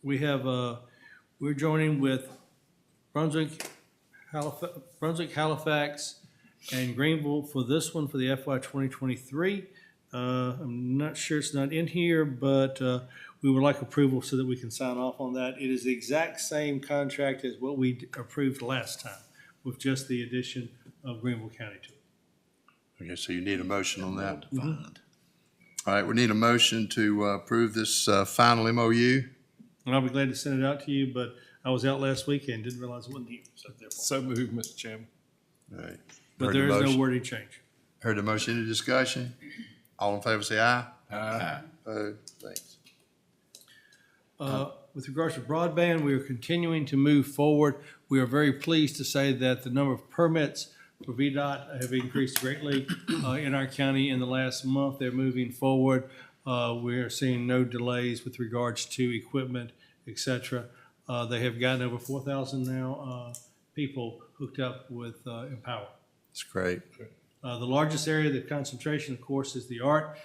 We're joining with Brunswick, Halifax, and Greenville for this one for the FY 2023. I'm not sure it's not in here, but we would like approval so that we can sign off on that. It is the exact same contract as what we approved last time, with just the addition of Greenville County to it. Okay, so you need a motion on that. All right, we need a motion to approve this final MOU. And I'll be glad to send it out to you, but I was out last weekend, didn't realize it wasn't here. So moved, Mr. Chairman. All right. But Heard the there is no motion. wording change. Heard the motion, any discussion? All in favor, say aye. Aye. Opposed? Thanks. With regards to broadband, we are continuing to move forward. We are very pleased to say that the number of permits for VDOT have increased greatly in our county in the last month. They're moving forward. We are seeing no delays with regards to equipment, et cetera. They have gotten over 4,000 now people hooked up with Empower. That's great. The largest area, the concentration, of course, is the ART.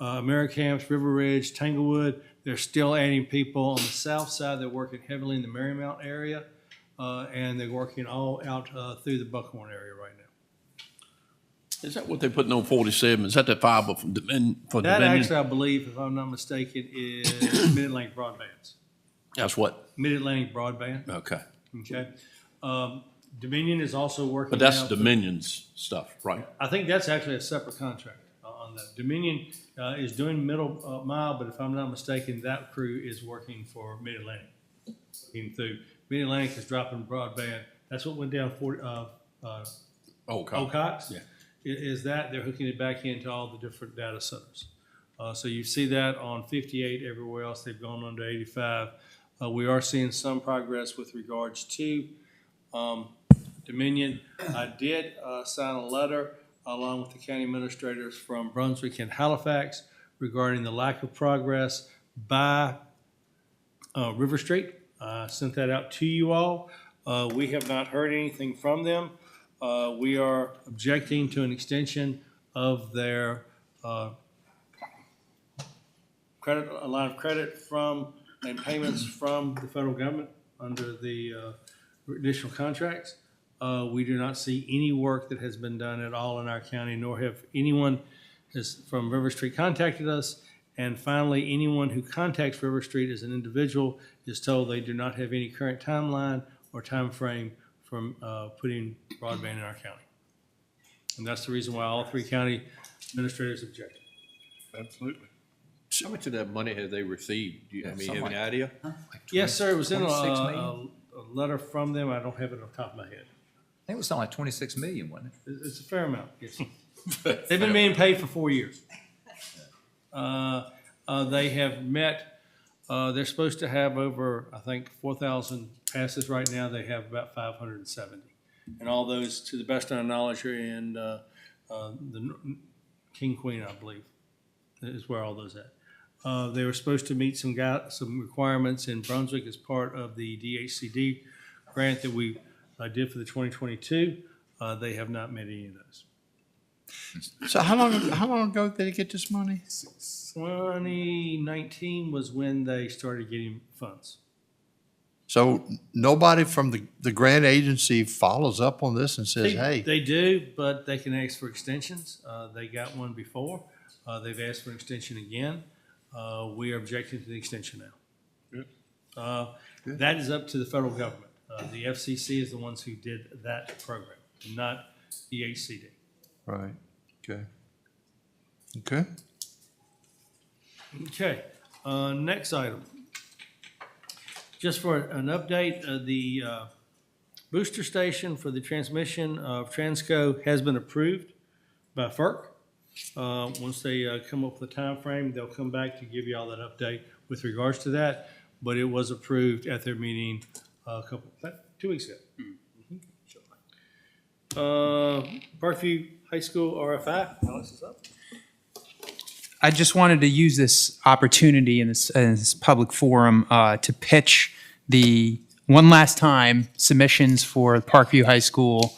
Americamps, River Ridge, Tanglewood, they're still adding people on the south side. They're working heavily in the Marymount area, and they're working all out through the Buckhorn area right now. Is that what they're putting on 47? Is that the fiber for Dominion? That actually, I believe, if I'm not mistaken, is Mid-Atlantic Broadbands. That's what? Mid-Atlantic Broadband, Okay. okay? Dominion is also working. But that's now through- Dominion's stuff, right? I think that's actually a separate contract on that. Dominion is doing middle mile, but if I'm not mistaken, that crew is working for Mid-Atlantic. Working through, Mid-Atlantic is dropping broadband. That's what went down Ocox. Yeah. Is that they're hooking it back into all the different data centers. So you see that on 58, everywhere else they've gone under 85. We are seeing some progress with regards to Dominion. I did sign a letter along with the county administrators from Brunswick and Halifax regarding the lack of progress by River Street. I sent that out to you all. We have not heard anything from them. We are objecting to an extension of their credit, a line of credit from, and payments from the federal government under the additional contracts. We do not see any work that has been done at all in our county, nor have anyone from River Street contacted us. And finally, anyone who contacts River Street as an individual is told they do not have any current timeline or time frame from putting broadband in our county. And that's the reason why all 3 county administrators objected. Absolutely. How much of that money have they received? Do you have any idea? Yes, sir, it was in 26 a million? letter from them. I don't have it on top of my head. I think it was something like 26 million, wasn't it? It's a fair amount, yes. They've been being paid for 4 years. They have met, they're supposed to have over, I think, 4,000 passes right now. They have about 570. And all those, to the best of our knowledge, are in the King Queen, I believe, is where all those at. They were supposed to meet some requirements in Brunswick as part of the DHCD grant that we did for the 2022. They have not met any of those. So how long ago did they get this money? 2019 was when they started getting funds. So nobody from the grant agency follows up on this and says, They hey, do, but they can ask for extensions. They got one before. They've asked for an extension again. We are objecting to the extension now. That is up to the federal government. The FCC is the ones who did that program, not the HCD. right, okay. Okay. Okay, next item. Just for an update, the booster station for the transmission of Transco has been approved by FERC. Once they come up with a time frame, they'll come back to give you all that update with regards to that. But it was approved at their meeting 2 weeks ago. Parkview High School RFI, Alex is up. I just wanted to use this opportunity in this public forum to pitch the one last time submissions for Parkview High School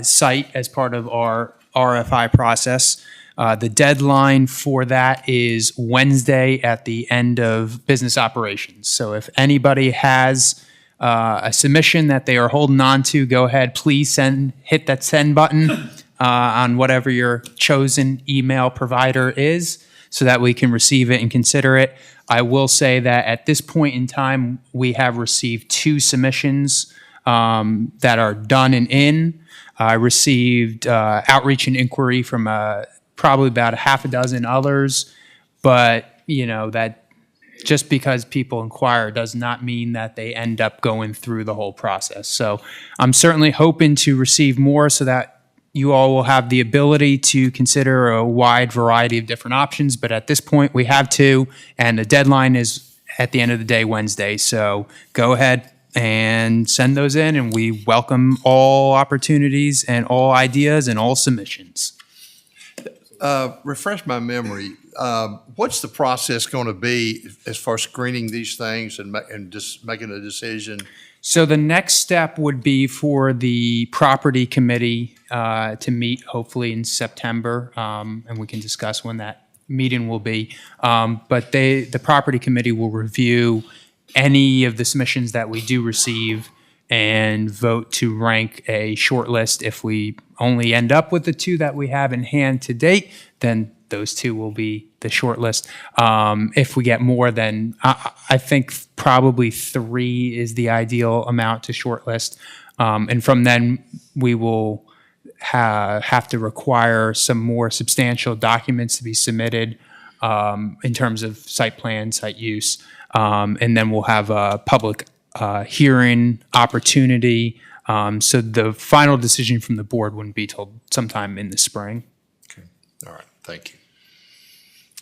site as part of our RFI process. The deadline for that is Wednesday at the end of business operations. So if anybody has a submission that they are holding on to, go ahead, please hit that send button on whatever your chosen email provider is so that we can receive it and consider it. I will say that at this point in time, we have received 2 submissions that are done and in. I received outreach and inquiry from probably about a half a dozen others, but that just because people inquire does not mean that they end up going through the whole process. So I'm certainly hoping to receive more so that you all will have the ability to consider a wide variety of different options. But at this point, we have 2, and the deadline is at the end of the day, Wednesday. So go ahead and send those in, and we welcome all opportunities and all ideas and all submissions. Refresh my memory. What's the process going to be as far as screening these things and just making a decision? So the next step would be for the property committee to meet hopefully in September, and we can discuss when that meeting will be. But the property committee will review any of the submissions that we do receive and vote to rank a short list. If we only end up with the 2 that we have in hand to date, then those 2 will be the short list. If we get more, then I think probably 3 is the ideal amount to shortlist. And from then, we will have to require some more substantial documents to be submitted in terms of site plan, site use. And then we'll have a public hearing opportunity. So the final decision from the board wouldn't be till sometime in the spring. Okay. All right. Thank you.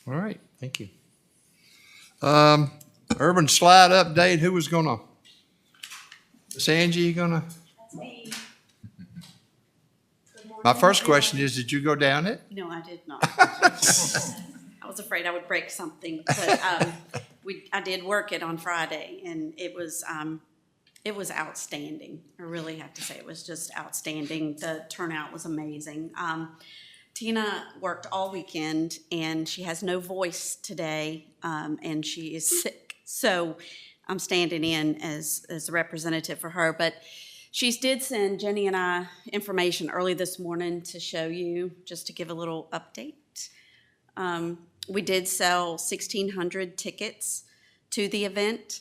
All right. Thank you. Urban slide update. Who was going to? Miss Angie, you going to? That's me. My first question is, did you go down it? No, I did not. I was afraid I would break something, but I did work it on Friday, and it was outstanding. I really have to say it was just outstanding. The turnout was amazing. Tina worked all weekend, and she has no voice today, and she is sick. So I'm standing in as a representative for her. But she did send Jenny and I information early this morning to show you, just to give a little update. We did sell 1,600 tickets to the event.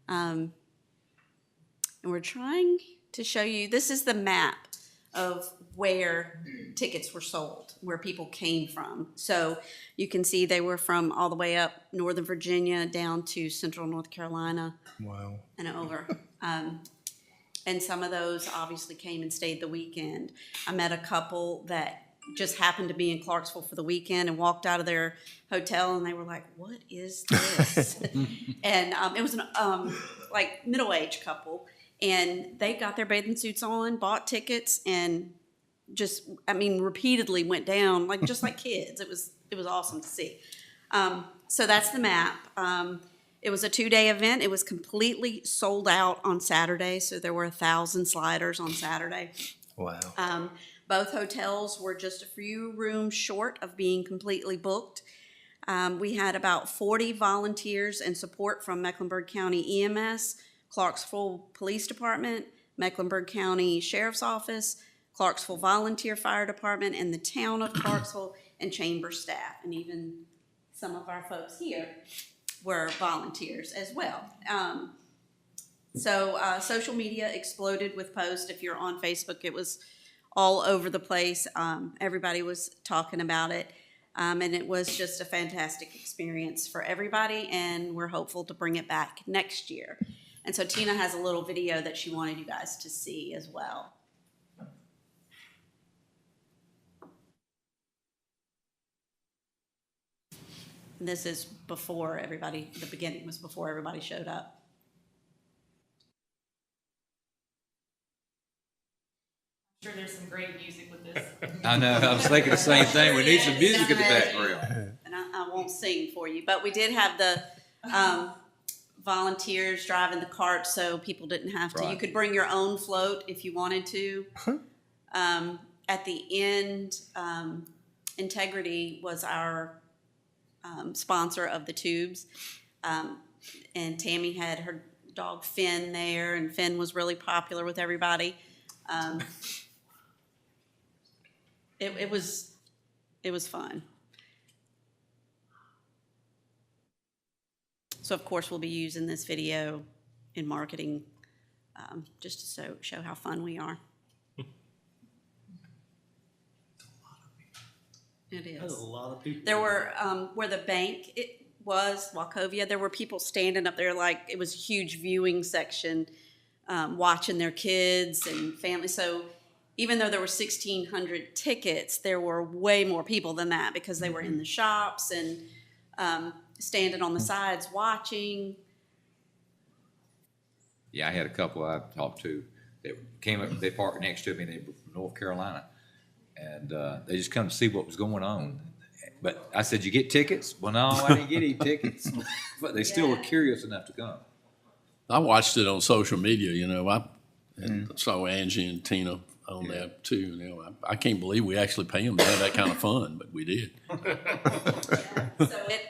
And we're trying to show you, this is the map of where tickets were sold, where people came from. So you can see they were from all the way up Northern Virginia down to Central North Carolina. Wow. And over. And some of those obviously came and stayed the weekend. I met a couple that just happened to be in Clarksville for the weekend and walked out of their hotel and they were like, "What is this?" And it was an like middle-aged couple, and they got their bathing suits on, bought tickets, and just, I mean, repeatedly went down like just like kids. It was awesome to see. So that's the map. It was a 2-day event. It was completely sold out on Saturday, so there were 1,000 sliders on Saturday. Wow. Both hotels were just a few rooms short of being completely booked. We had about 40 volunteers and support from Mecklenburg County EMS, Clarksville Police Department, Mecklenburg County Sheriff's Office, Clarksville Volunteer Fire Department, and the town of Clarksville and chamber staff, and even some of our folks here were volunteers as well. So social media exploded with posts. If you're on Facebook, it was all over the place. Everybody was talking about it. And it was just a fantastic experience for everybody, and we're hopeful to bring it back next year. And so Tina has a little video that she wanted you guys to see as well. This is before everybody, the beginning was before everybody showed up. I'm sure there's some great music with this. I know, I was thinking the same thing. We need some music in the background. And I won't sing for you, but we did have the volunteers driving the cart, so people didn't have to. Right. You could bring your own float if you wanted to. At the end, Integrity was our sponsor of the tubes. And Tammy had her dog Finn there, and Finn was really popular with everybody. It was fun. So of course we'll be using this video in marketing, just to show how fun we are. It is. That's a lot of people. There were, where the bank was, Wachovia, there were people standing up there like it was a huge viewing section, watching their kids and family. So even though there were 1,600 tickets, there were way more people than that because they were in the shops and standing on the sides watching. Yeah, I had a couple I talked to that came up, they parked next to me, and they were from North Carolina. And they just come to see what was going on. But I said, "You get tickets?" "Well, no, I didn't get any tickets." But they still were curious enough to come. I watched it on social media, you know. I saw Angie and Tina on that too. You know, I can't believe we actually pay them to have that kind of fun, but we did. So it,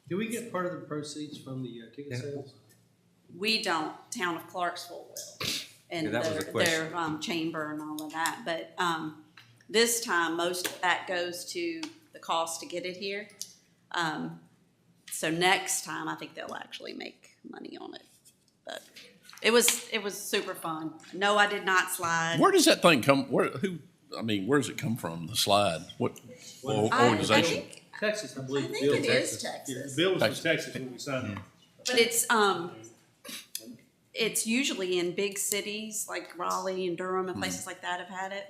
Do we get part of the proceeds from the ticket sales? we don't, town of Clarksville will. And Yeah, that was a question. their chamber and all of that. But this time, most of that goes to the cost to get it here. So next time, I think they'll actually make money on it. But it was super fun. No, I did not slide. Where does that thing come? Where does it come from? The slide? What organization? Texas, I believe. I think Bill, it Texas. is Texas. Yeah, the bill was from Texas when we signed it. But it's usually in big cities like Raleigh and Durham and places like that have had it.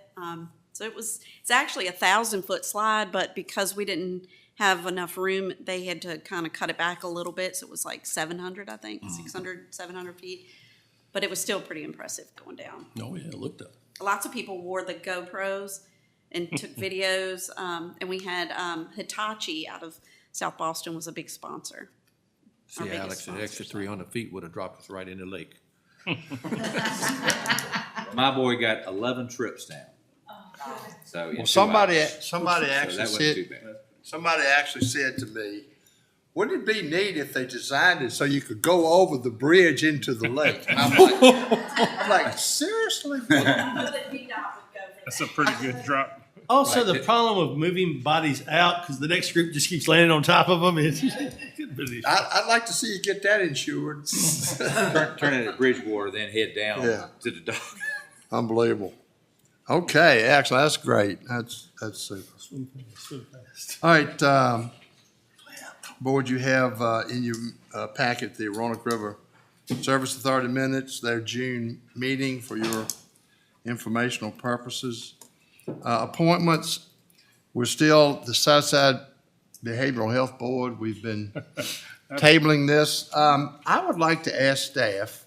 So it's actually a 1,000-foot slide, but because we didn't have enough room, they had to kind of cut it back a little bit. So it was like 700, I think, 600, 700 feet. But it was still pretty impressive going down. Oh yeah, it looked up. Lots of people wore the GoPros and took videos. And we had Hitachi out of South Boston was a big sponsor. Our See, biggest Alex, an sponsor, extra so. 300 feet would have dropped us right in the lake. My boy got 11 trips down. So in 2 Somebody hours. actually So that wasn't said, too bad. somebody actually said to me, "Wouldn't it be neat if they designed it so you could go over the bridge into the lake?" I'm like, seriously? That's a pretty good drop. Also, the problem of moving bodies out because the next group just keeps landing on top of them. I'd like to see you get that insured. Turn it at Bridgewater, then head down Yeah. to the dock. Unbelievable. Okay, actually, that's great. That's super. All right, Board, you have in your packet the Roanoke River Service Authority minutes, their June meeting for your informational purposes. Appointments, We're still the Southside Behavioral Health Board. We've been tabling this. I would like to ask staff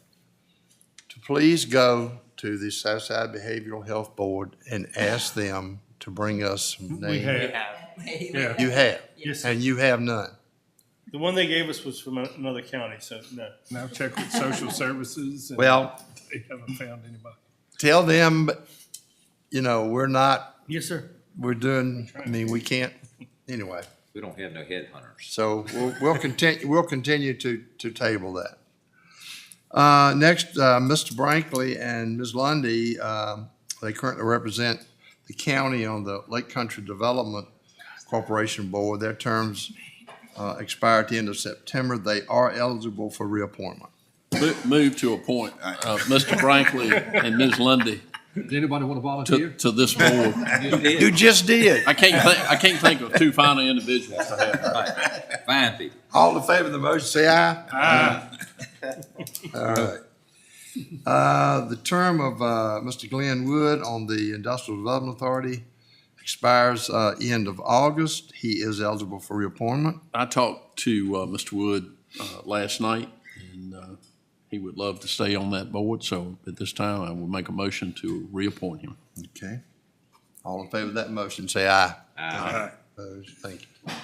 to please go to the Southside Behavioral Health Board and ask them to bring us some We names. have. Yeah. You have, Yes. and you have none. The one they gave us was from another county, so no. And I've checked with social services. And Well, they haven't found anybody. tell them, we're not, Yes, sir. we're doing, we can't, anyway. We don't have no headhunters. So we'll continue to table that. Next, Mr. Brankley and Ms. Lundy, they currently represent the county on the Lake Country Development Corporation Board. Their terms expire at the end of September. They are eligible for reappointment. Move to appoint Mr. Brinkley and Ms. Lundy Does anybody want to volunteer? to this board. You just did. I can't think of two finer individuals to have. Right. Fine people. All in favor of the motion, say aye. Aye. All right. The term of Mr. Glenn Wood on the Industrial Development Authority expires end of August. He is eligible for reappointment. I talked to Mr. Wood last night, and he would love to stay on that board. So at this time, I will make a motion to reappoint him. Okay. All in favor of that motion, say aye. Aye. Opposed? Thank you.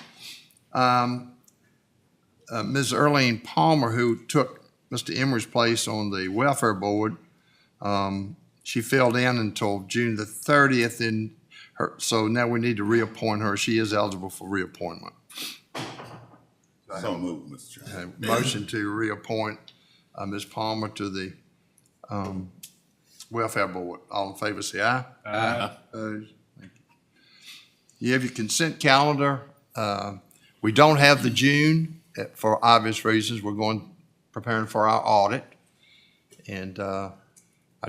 Ms. Earlene Palmer, who took Mr. Emery's place on the Welfare Board, she filled in until June the 30th, so now we need to reappoint her. She is eligible for reappointment. So moved, Mr. Chairman. Motion to reappoint Ms. Palmer to the Welfare Board. All in favor, say aye. Aye. Opposed? Thank you. You have your consent calendar. We don't have the June for obvious reasons. We're preparing for our audit, and our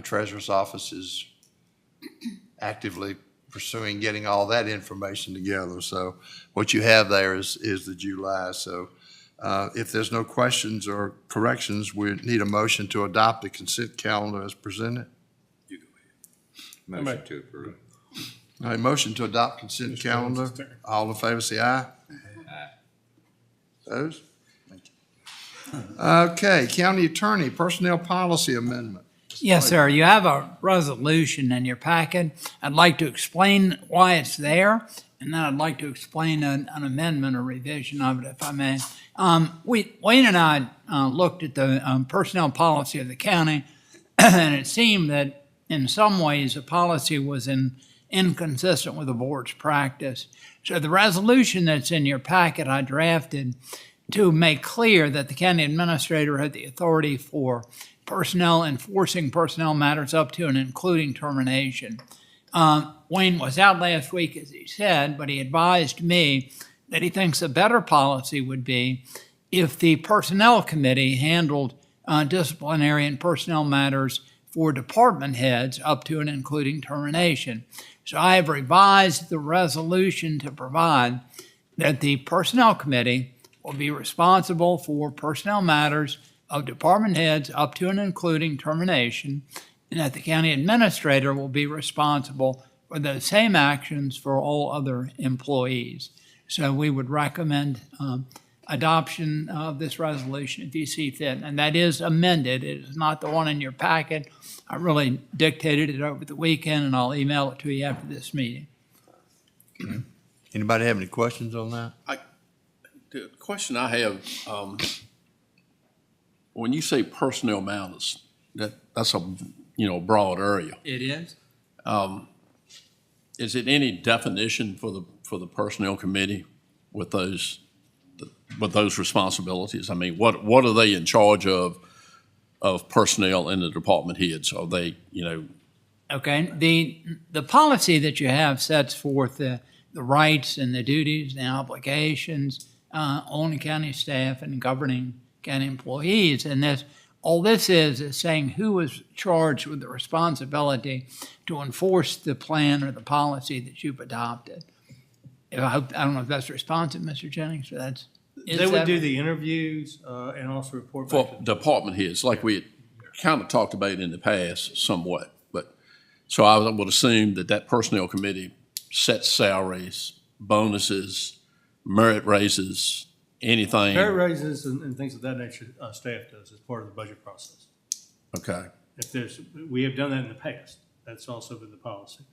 treasurer's office is actively pursuing getting all that information together. So what you have there is the July. So if there's no questions or corrections, we need a motion to adopt the consent calendar as presented. Motion to approve. All right, motion to adopt consent calendar. All in favor, say aye. Aye. Opposed? Thank you. Okay, County Attorney, Personnel Policy Amendment. Yes, sir. You have a resolution in your packet. I'd like to explain why it's there, and then I'd like to explain an amendment or revision of it, if I may. Wayne and I looked at the personnel policy of the county, and it seemed that in some ways the policy was inconsistent with the board's practice. So the resolution that's in your packet I drafted to make clear that the county administrator had the authority for personnel, enforcing personnel matters up to and including termination. Wayne was out last week, as he said, but he advised me that he thinks a better policy would be if the personnel committee handled disciplinary and personnel matters for department heads up to and including termination. So I have revised the resolution to provide that the personnel committee will be responsible for personnel matters of department heads up to and including termination, and that the county administrator will be responsible for the same actions for all other employees. So we would recommend adoption of this resolution if you see fit, and that is amended. It is not the one in your packet. I really dictated it over the weekend, and I'll email it to you after this meeting. Okay. Anybody have any questions on that? The question I have, when you say personnel matters, that's a broad area. It is. Is it any definition for the personnel committee with those responsibilities? I mean, what are they in charge of personnel in the department heads? Are they, Okay, the policy that you have sets forth the rights and the duties and obligations on the county staff and governing county employees. And all this is saying who is charged with the responsibility to enforce the plan or the policy that you've adopted. I don't know if that's responsive, Mr. Jennings, but They would do the interviews and also report back. for department heads, like we had kind of talked about in the past somewhat. But so I would assume that personnel committee sets salaries bonuses, merit raises, anything? Merit raises and things of that nature, staff does as part of the budget process. Okay. If there's, we have done that in the past. That's also been the policy.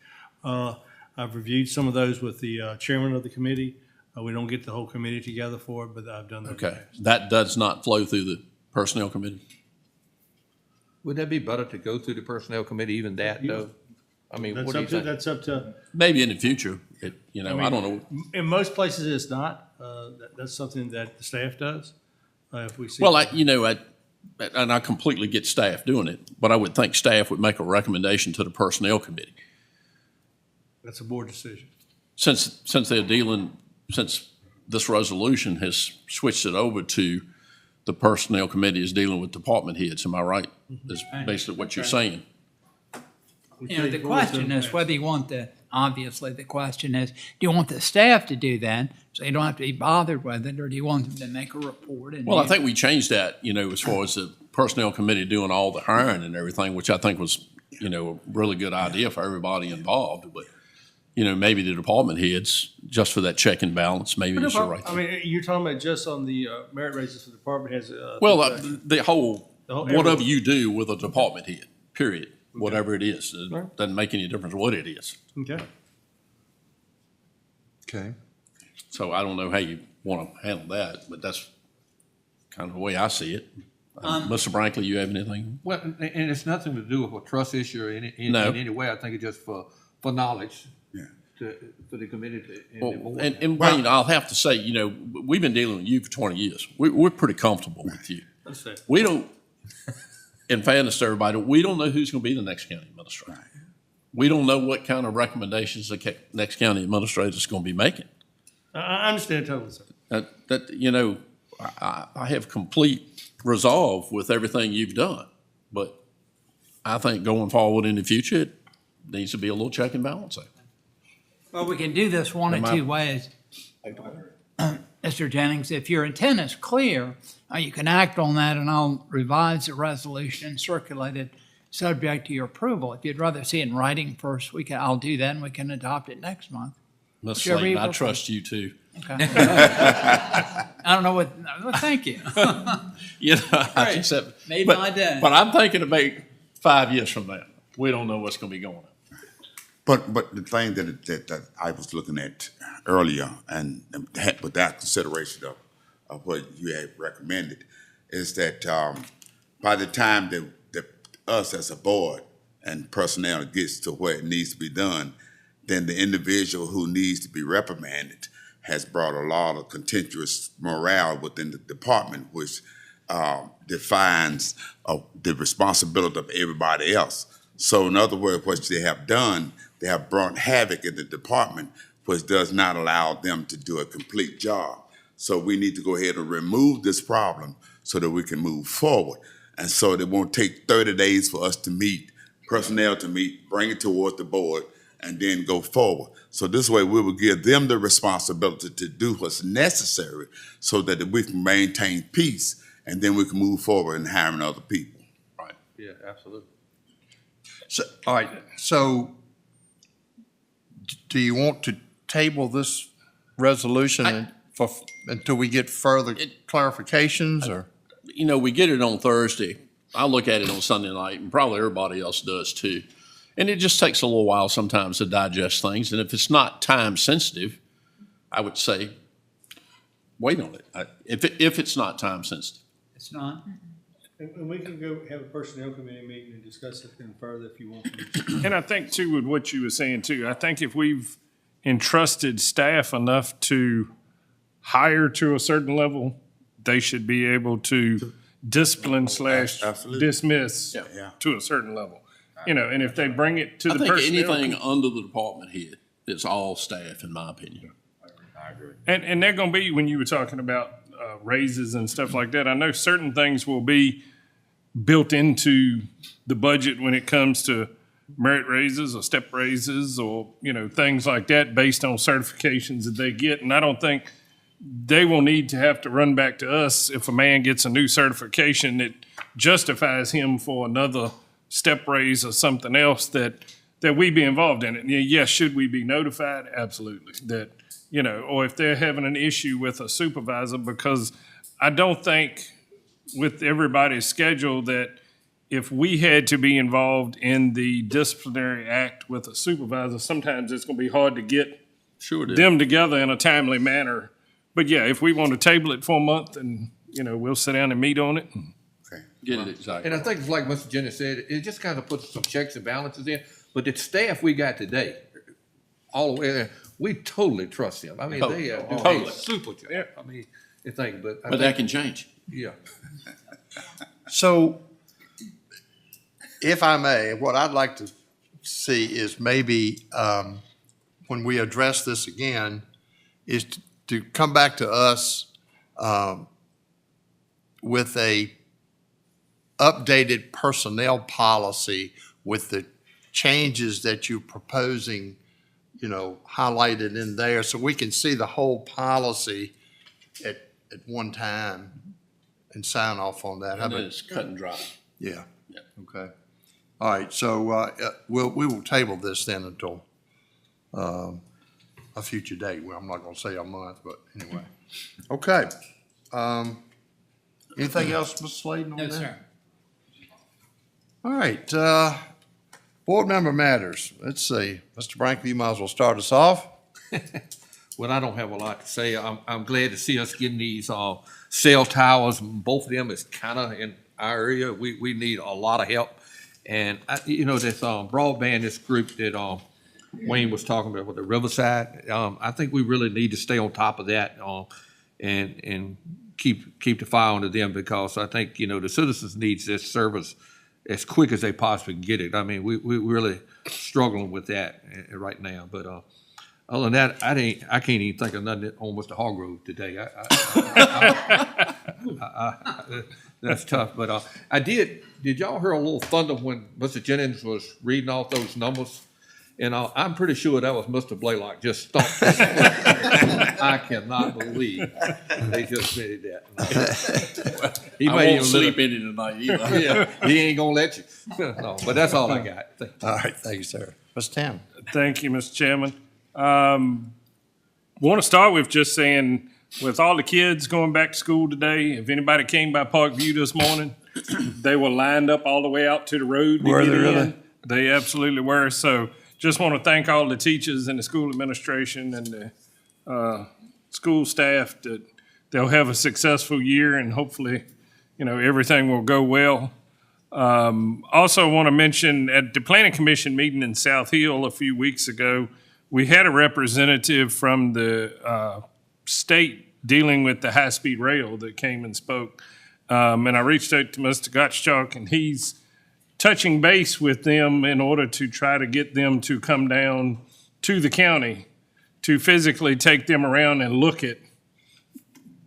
I've reviewed some of those with the chairman of the committee. We don't get the whole committee together for it, but I've done that in the Okay. past. That does not flow through the personnel committee? Would that be better to go through the personnel committee, even that, though? I mean, what do you think? That's up to, Maybe in the future, I don't know. in most places it's not. That's something that the staff does. If we see. Well, and I completely get staff doing it, but I would think staff would make a recommendation to the personnel committee. That's a board decision. Since this resolution has switched it over to the personnel committee is dealing with department heads, am I right? That's basically what you're saying. You know, the question is whether you want obviously the question is, do you want the staff to do that so you don't have to be bothered with it, or do you want them to make a report? Well, I think we changed that, as far as the personnel committee doing all the hiring and everything, which I think was, a really good idea for everybody involved. But, maybe the department heads, just for that check and balance, maybe you should write that. I mean, you're talking about just on the merit raises for the department heads. Well, the whole, whatever everyone. you do with a department head, period, whatever it is, it doesn't make any difference what it is. Okay. Okay. So I don't know how you want to handle that, but that's kind of the way I see it. Mr. Brankley, you have anything? Well, and it's nothing to do with a trust issue or in No. any way. I think it's just for knowledge. Yeah. For the committee and the board. And Wayne, I'll have to say, we've been dealing with you for 20 years. We're pretty comfortable with you. Understand. We don't, in fairness to everybody, we don't know who's going to be the next county administrator. We don't know what kind of recommendations the next county administrator is going to be making. I understand totally, sir. I have complete resolve with everything you've done, but I think going forward in the future, it needs to be a little check and balance there. Well, we can do this one of two ways. Mr. Jennings, if your intent is clear, you can act on that and I'll revise the resolution and circulate it subject to your approval. If you'd rather see it in writing first, I'll do that and we can adopt it next month. Ms. Whichever Slayton, you I prefer. trust you too. Okay. I don't know well, thank you. I just said, Made but, my day. But I'm thinking about 5 years from now. We don't know what's going to be going on. But the thing that I was looking at earlier, and without consideration of what you had recommended, is that by the time that us as a board and personnel gets to where it needs to be done, then the individual who needs to be reprimanded has brought a lot of contentious morale within the department, which defines the responsibility of everybody else. So in other words, what they have done, they have brought havoc in the department, which does not allow them to do a complete job. So we need to go ahead and remove this problem so that we can move forward. And so it won't take 30 days for us to meet, personnel to meet, bring it towards the board, and then go forward. So this way we will give them the responsibility to do what's necessary so that we can maintain peace, and then we can move forward in hiring other people. Right. Yeah, absolutely. So, all right, so do you want to table this resolution until we get further clarifications, or? We get it on Thursday. I look at it on Sunday night, and probably everybody else does too. And it just takes a little while sometimes to digest things. And if it's not time sensitive, I would say, wait on it. If it's not time sensitive. It's not. And we can go have a personnel committee meeting and discuss it then further if you want to. And I think too, with what you were saying too, I think if we've entrusted staff enough to hire to a certain level, they should be able to discipline / Absolutely. dismiss Yeah. to a certain level. And if they bring it to I the think personnel. anything under the department head is all staff, in my opinion. I agree. And they're going to be, when you were talking about raises and stuff like that, I know certain things will be built into the budget when it comes to merit raises or step raises or, things like that based on certifications that they get. And I don't think they will need to have to run back to us if a man gets a new certification that justifies him for another step raise or something else that we be involved in it. Yes, should we be notified? Absolutely. That, or if they're having an issue with a supervisor, because I don't think with everybody's schedule that if we had to be involved in the disciplinary act with a supervisor, sometimes it's going to be hard to get them together in a timely manner. But yeah, if we want to table it for a month and, we'll sit down and meet on it. Get it exactly. And I think it's like Mr. Jennings said, it just kind of puts some checks and balances in. But the staff we got today, all the way there, we totally trust them. I mean, they do a super job. Yeah. I mean, you think, but But that can change. Yeah. So, if I may, what I'd like to see is maybe when we address this again, is to come back to us with a updated personnel policy with the changes that you're proposing, highlighted in there, so we can see the whole policy at one time and sign off on that. How And then about? it's cut and dry. Yeah. Yeah. Okay. All right, so we will table this then until a future date. Well, I'm not gonna say a month, but anyway. Okay. Anything else, Mr. Sladen, on that? No, sir. All right, board member matters. Let's see. Mr. Brankley, you might as well start us off. Well, I don't have a lot to say. I'm glad to see us getting these cell towers. Both of them is kind of in our area. We need a lot of help. And, this broadband, this group that Wayne was talking about with the Riverside, I think we really need to stay on top of that and keep the fire under them, because I think, the citizens needs this service as quick as they possibly can get it. I mean, we're really struggling with that right now. But other than that, I can't even think of nothing on Mr. Hargrove today. That's tough. But did y'all hear a little thunder when Mr. Jennings was reading off those numbers? And I'm pretty sure that was Mr. Blaylock just stomped. I cannot believe they just did that. I won't sleep in it tonight either. Yeah, he ain't gonna let you. No, but that's all I got. All right, thank you, sir. Mr. Tam. Thank you, Mr. Chairman. Want to start with just saying, with all the kids going back to school today, if anybody came by Parkview this morning, they were lined up all the way out to the road. Were they really? They absolutely were. So just want to thank all the teachers and the school administration and the school staff that they'll have a successful year, and hopefully, everything will go well. Also want to mention at the Planning Commission meeting in South Hill a few weeks ago, we had a representative from the state dealing with the high-speed rail that came and spoke. And I reached out to Mr. Gottschalk, and he's touching base with them in order to try to get them to come down to the county to physically take them around and look at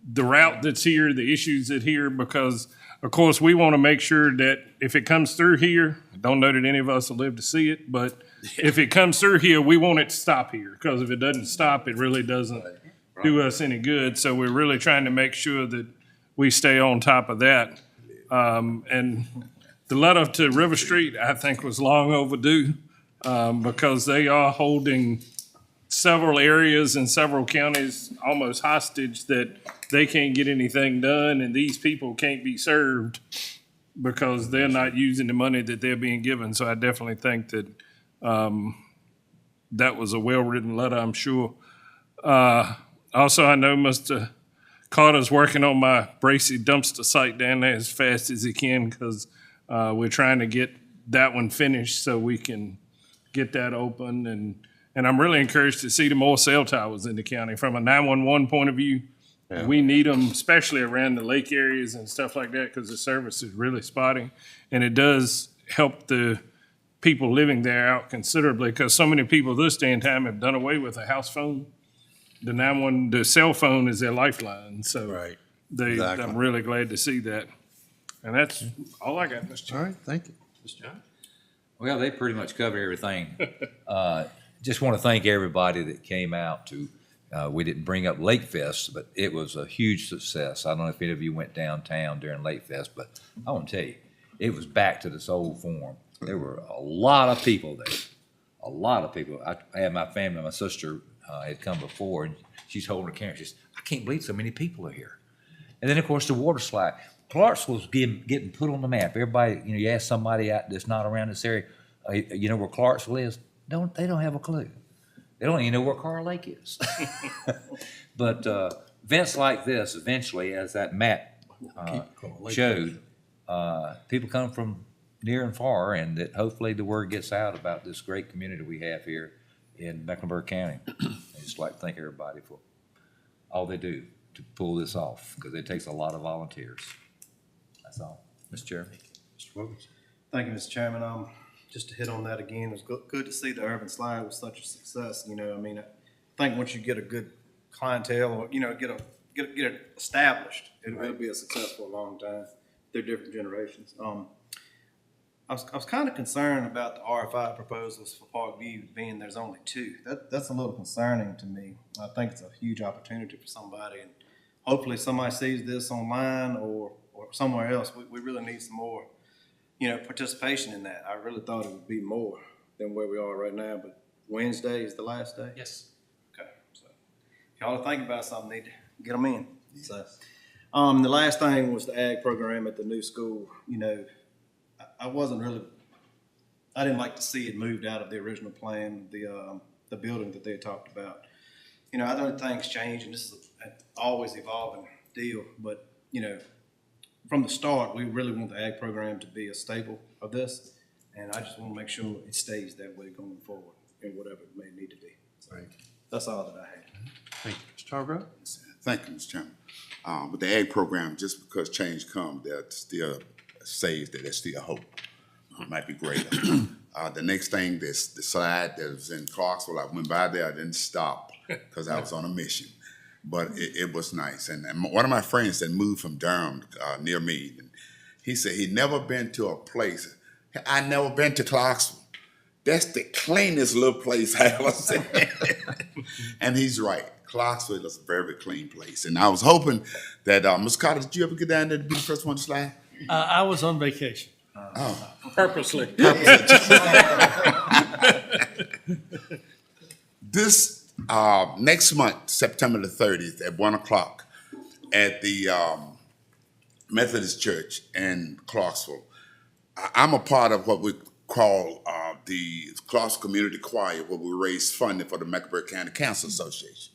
the route that's here, the issues that here, because of course we want to make sure that if it comes through here, I don't know that any of us will live to see it, but if it comes through here, we want it to stop here, because if it doesn't stop, it really doesn't do us any good. So we're really trying to make sure that we stay on top of that. And the letter to River Street, I think, was long overdue, because they are holding several areas in several counties almost hostage, that they can't get anything done, and these people can't be served because they're not using the money that they're being given. So I definitely think that that was a well-written letter, I'm sure. Also, I know Mr. Carter's working on my Bracy dumpster site down there as fast as he can, because we're trying to get that one finished so we can get that open. And I'm really encouraged to see the more cell towers in the county. From a 911 point of view, we need them, especially around the lake areas and stuff like that, because the service is really spotty. And it does help the people living there out considerably, because so many people this day and time have done away with a house phone. The cell phone is their lifeline. So Exactly. I'm really glad to see that. And that's all I got, Mr. Chairman. All right, thank you. Mr. John? Well, they pretty much covered everything. Just want to thank everybody that came out to, we didn't bring up Lake Fest, but it was a huge success. I don't know if any of you went downtown during Lake Fest, but I want to tell you, it was back to this old form. There were a lot of people there, a lot of people. I had my family, my sister had come before, and she's holding her camera. She says, I can't believe so many people are here. And then, of course, the water slide. Clarksville's getting put on the map. Everybody, you ask somebody out that's not around this area, you know where Clarksville is? They don't have a clue. They don't even know where Carl Lake is. But events like this, eventually, as that map showed, people come from near and far, and that hopefully the word gets out about this great community we have here in Mecklenburg County. I just like to thank everybody for all they do to pull this off, because it takes a lot of volunteers. That's all. Mr. Chairman. Mr. Wilkins. Thank you, Mr. Chairman. Just to hit on that again, it was good to see the urban slide was such a success. I mean, I think once you get a good clientele, or get it established, it'll be a success for a long time. They're different generations. I was kind of concerned about the RFI proposals for Parkview, being there's only 2. That's a little concerning to me. I think it's a huge opportunity for somebody, and hopefully somebody sees this online or somewhere else. We really need some more, participation in that. I really thought it would be more than where we are right now, but Wednesday is the last day? Yes. Okay, so if y'all are thinking about something, need to get them in. So, the last thing was the ag program at the new school. I didn't like to see it moved out of the original plan, the building that they had talked about. I know things change, and this is an always evolving deal, but, from the start, we really want the ag program to be a staple of this, and I just want to make sure it stays that way going forward, and whatever it may need to be. So that's all that I had. Thank you. Mr. Hargrove? Thank you, Mr. Chairman. With the ag program, just because change comes, that still says that there's still hope. It might be greater. The next thing, the slide that was in Clarksville, I went by there, I didn't stop because I was on a mission. But it was nice. And one of my friends that moved from Durham near me, and he said he'd never been to a place. I never been to Clarksville. That's the cleanest little place I ever seen. And he's right. Clarksville is a very clean place. And I was hoping that, Ms. Carter, did you ever get down there to be the first one to slide? I was on vacation. Purposely. This next month, September the 30th at 1 o'clock at the Methodist Church in Clarksville, I'm a part of what we call the Clarksville Community Choir, where we raise funding for the Mecklenburg County Council Association.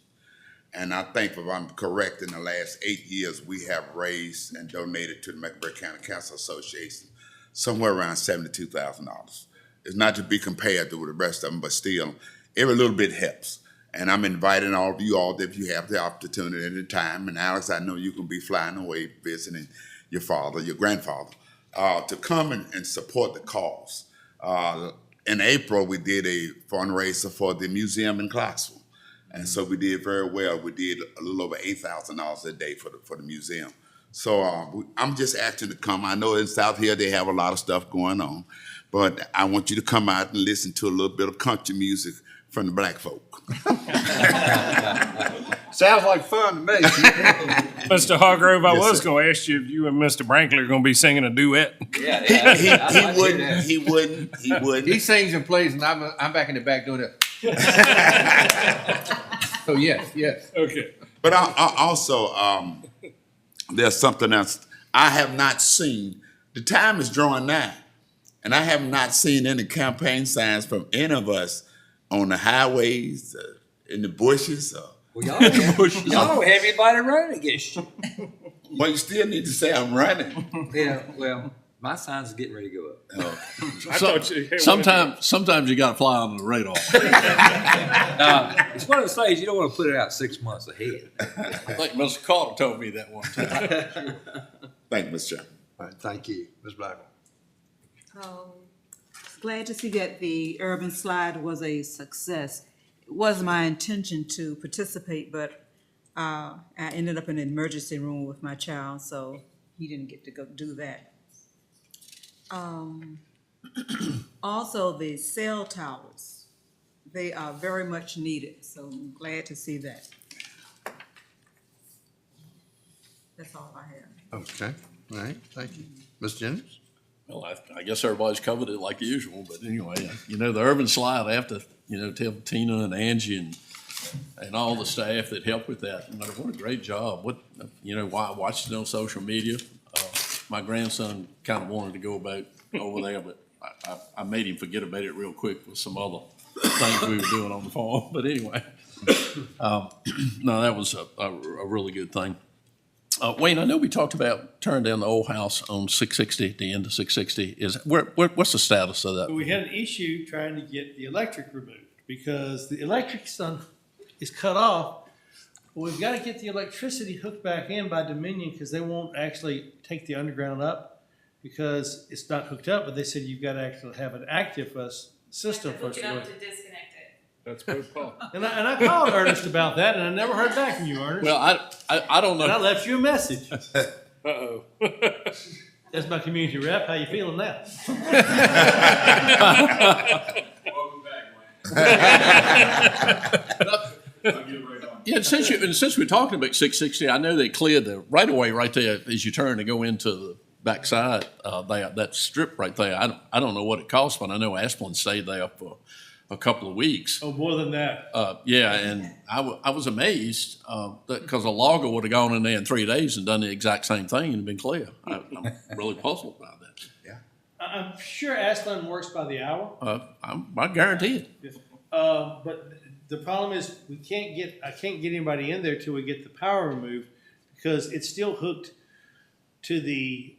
And I think, if I'm correct, in the last 8 years, we have raised and donated to the Mecklenburg County Council Association somewhere around $72,000. It's not to be compared to the rest of them, but still, every little bit helps. And I'm inviting all of you all, if you have the opportunity at the time, and Alex, I know you can be flying away visiting your father, your grandfather, to come and support the cause. In April, we did a fundraiser for the museum in Clarksville. And so we did very well. We did a little over $8,000 a day for the museum. So I'm just asking to come. I know in South here they have a lot of stuff going on, but I want you to come out and listen to a little bit of country music from the black folk. Sounds like fun to me. Mr. Hargrove, I Yes, was sir. going to ask you if you and Mr. Brankley are going to be singing a duet. He wouldn't. He sings and plays, and I'm back in the back doing it. So yes. Okay. But I also, there's something else I have not seen. The time is drawing nigh, and I have not seen any campaign signs from any of us on the highways, in the bushes. Well, y'all don't have anybody running against you. Well, you still need to say I'm running. Yeah, well, my sign's getting ready to go up. I thought you had Sometimes you got to fly under the radar. It's one of those things you don't want to put it out 6 months ahead. I think Mr. Carter told me that one time. Thank you, Mr. Chairman. All right, thank you. Ms. Blackwell. Glad to see that the urban slide was a success. It was my intention to participate, but I ended up in an emergency room with my child, so he didn't get to go do that. Also, the cell towers, they are very much needed, so I'm glad to see that. That's all I have. Okay, all right, thank you. Ms. Jennings? Well, I guess everybody's covered it like usual, but anyway, the urban slide, I have to, tell Tina and Angie and and all the staff that helped with that. What a great job. I watched it on social media. My grandson kind of wanted to go over there, but I made him forget about it real quick with some other things we were doing on the farm. But anyway, no, that was a really good thing. Wayne, I know we talked about tearing down the old house on 660, the end of 660. What's the status of that? We had an issue trying to get the electric removed because the electric is cut off. Well, we've got to get the electricity hooked back in by Dominion because they won't actually take the underground up because it's not hooked up. But they said you've got to actually have an active system for it to work. That's both Paul. And I called Ernest about that, and I never heard back from you, Ernest. Well, I don't know. And I left you a message. Uh-oh. That's my community rep. How you feeling now? Welcome back, Wayne. Yeah, since we're talking about 660, I know they cleared the right of way right there as you turn to go into the backside. That strip right there. I don't know what it costs, but I know Asplin stayed there for a couple of weeks. Oh, more than that. Yeah, and I was amazed because a logger would have gone in there in 3 days and done the exact same thing and been clear. I'm really puzzled by that. I'm sure Asplin works by the hour. I guarantee it. But the problem is I can't get anybody in there till we get the power removed because it's still hooked to the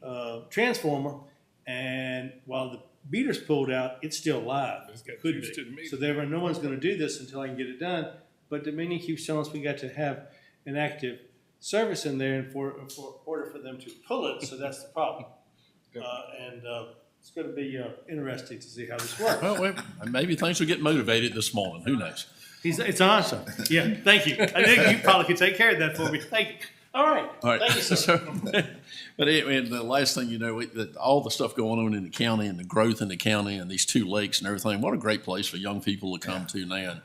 transformer, and while the meter's pulled out, it's still live. Could be. So no one's going to do this until I can get it done. But Dominion keeps telling us we got to have an active service in there for order for them to pull it. So that's the problem. It's going to be interesting to see how this works. Well, maybe things will get motivated this morning. Who knows? It's awesome. Yeah, thank you. I think you probably could take care of that for me. Thank you. All right. Thank you, sir. But the last thing all the stuff going on in the county and the growth in the county and these 2 lakes and everything, what a great place for young people to come to now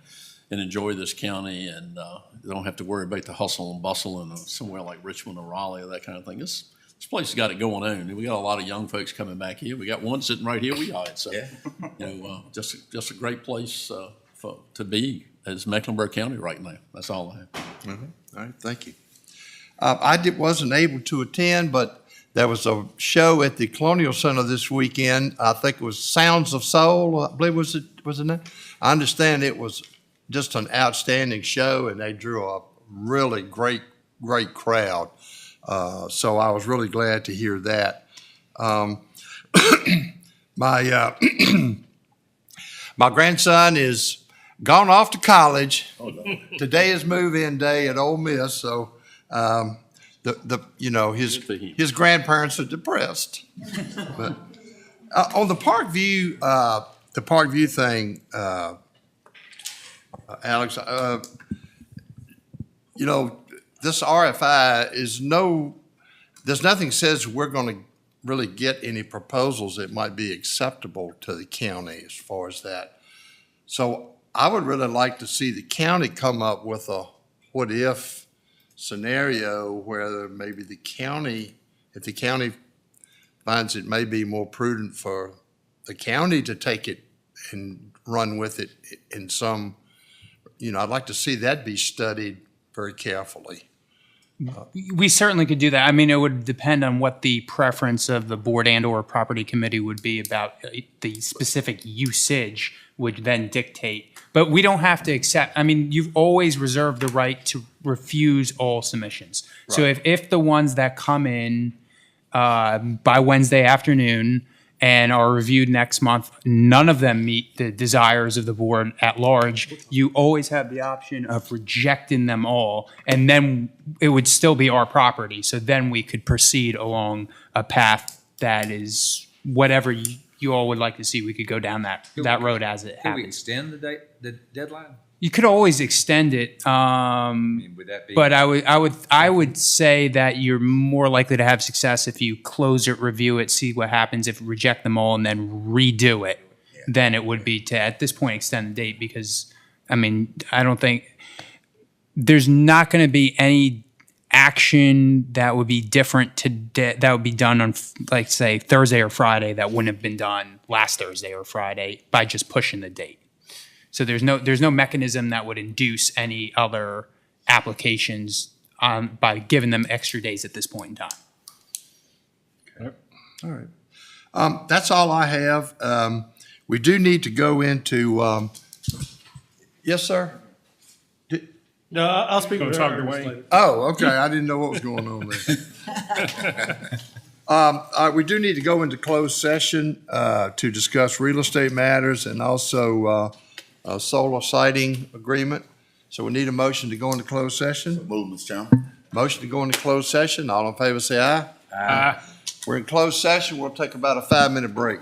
and enjoy this county, and they don't have to worry about the hustle and bustle in somewhere like Richmond or Raleigh or that kind of thing. This place has got it going on. And we got a lot of young folks coming back here. We got one sitting right here. We are. So, just a great place to be as Mecklenburg County right now. That's all I have. Mm-hmm. All right, thank you. I wasn't able to attend, but there was a show at the Colonial Center this weekend. I think it was Sounds of Soul, I believe was it that? I understand it was just an outstanding show, and they drew a really great crowd. So I was really glad to hear that. My grandson is gone off to college. Oh, no. Today is move-in day at Ole Miss, so his grandparents are depressed. But on the Parkview thing, Alex, this RFI there's nothing says we're going to really get any proposals that might be acceptable to the county as far as that. So I would really like to see the county come up with a what-if scenario where maybe if the county finds it may be more prudent for the county to take it and run with it in some, I'd like to see that be studied very carefully. We certainly could do that. I mean, it would depend on what the preference of the board and/or property committee would be about the specific usage would then dictate. But we don't have to accept, you've always reserved the right to refuse all submissions. Right. So if the ones that come in by Wednesday afternoon and are reviewed next month, none of them meet the desires of the board at large, you always have the option of rejecting them all, and then it would still be our property. So then we could proceed along a path that is whatever you all would like to see. We could go down that road as it happens. Can we extend the deadline? You could always extend it, Would that be? but I would say that you're more likely to have success if you close it, review it, see what happens. If you reject them all and then redo it, then it would be to at this point extend the date, because I don't think there's not going to be any action that would be different that would be done on, like, say, Thursday or Friday that wouldn't have been done last Thursday or Friday by just pushing the date. So there's no mechanism that would induce any other applications by giving them extra days at this point in time. All right. That's all I have. We do need to go into, yes, sir? No, I'll speak Gonna with talk her to Ernest Wayne? later. Oh, okay. I didn't know what was going on there. All right, we do need to go into closed session to discuss real estate matters and also a solar siting agreement. So we need a motion to go into closed session. Move, Mr. Chairman. Motion to go into closed session. All in favor, say aye. Aye. We're in closed session. We'll take about a 5-minute break.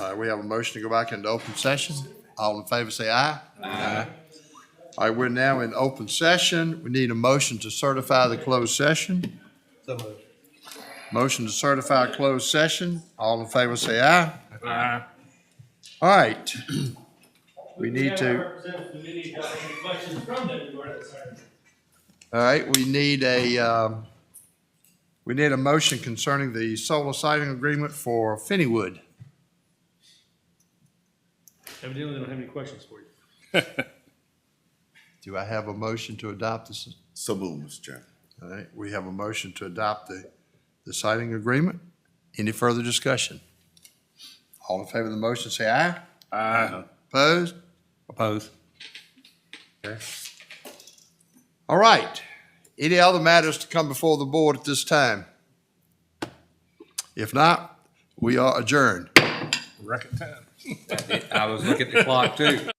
All right, we have a motion to go back into open session. All in favor say aye. Aye. All right, we're now in open session. We need a motion to certify the closed session. So moved. Motion to certify closed session. All in favor say aye. Aye. All right. We need to, all right, we need a motion concerning the solar siting agreement for Finneywood. Evidently, they don't have any questions for you. Do I have a motion to adopt this? So moved, Mr. Chairman. All right, we have a motion to adopt the siting agreement. Any further discussion? All in favor of the motion, say aye. Aye. Opposed? Opposed? Okay. All right. Any other matters to come before the board at this time? If not, we are adjourned. Record time. I was looking at the clock too.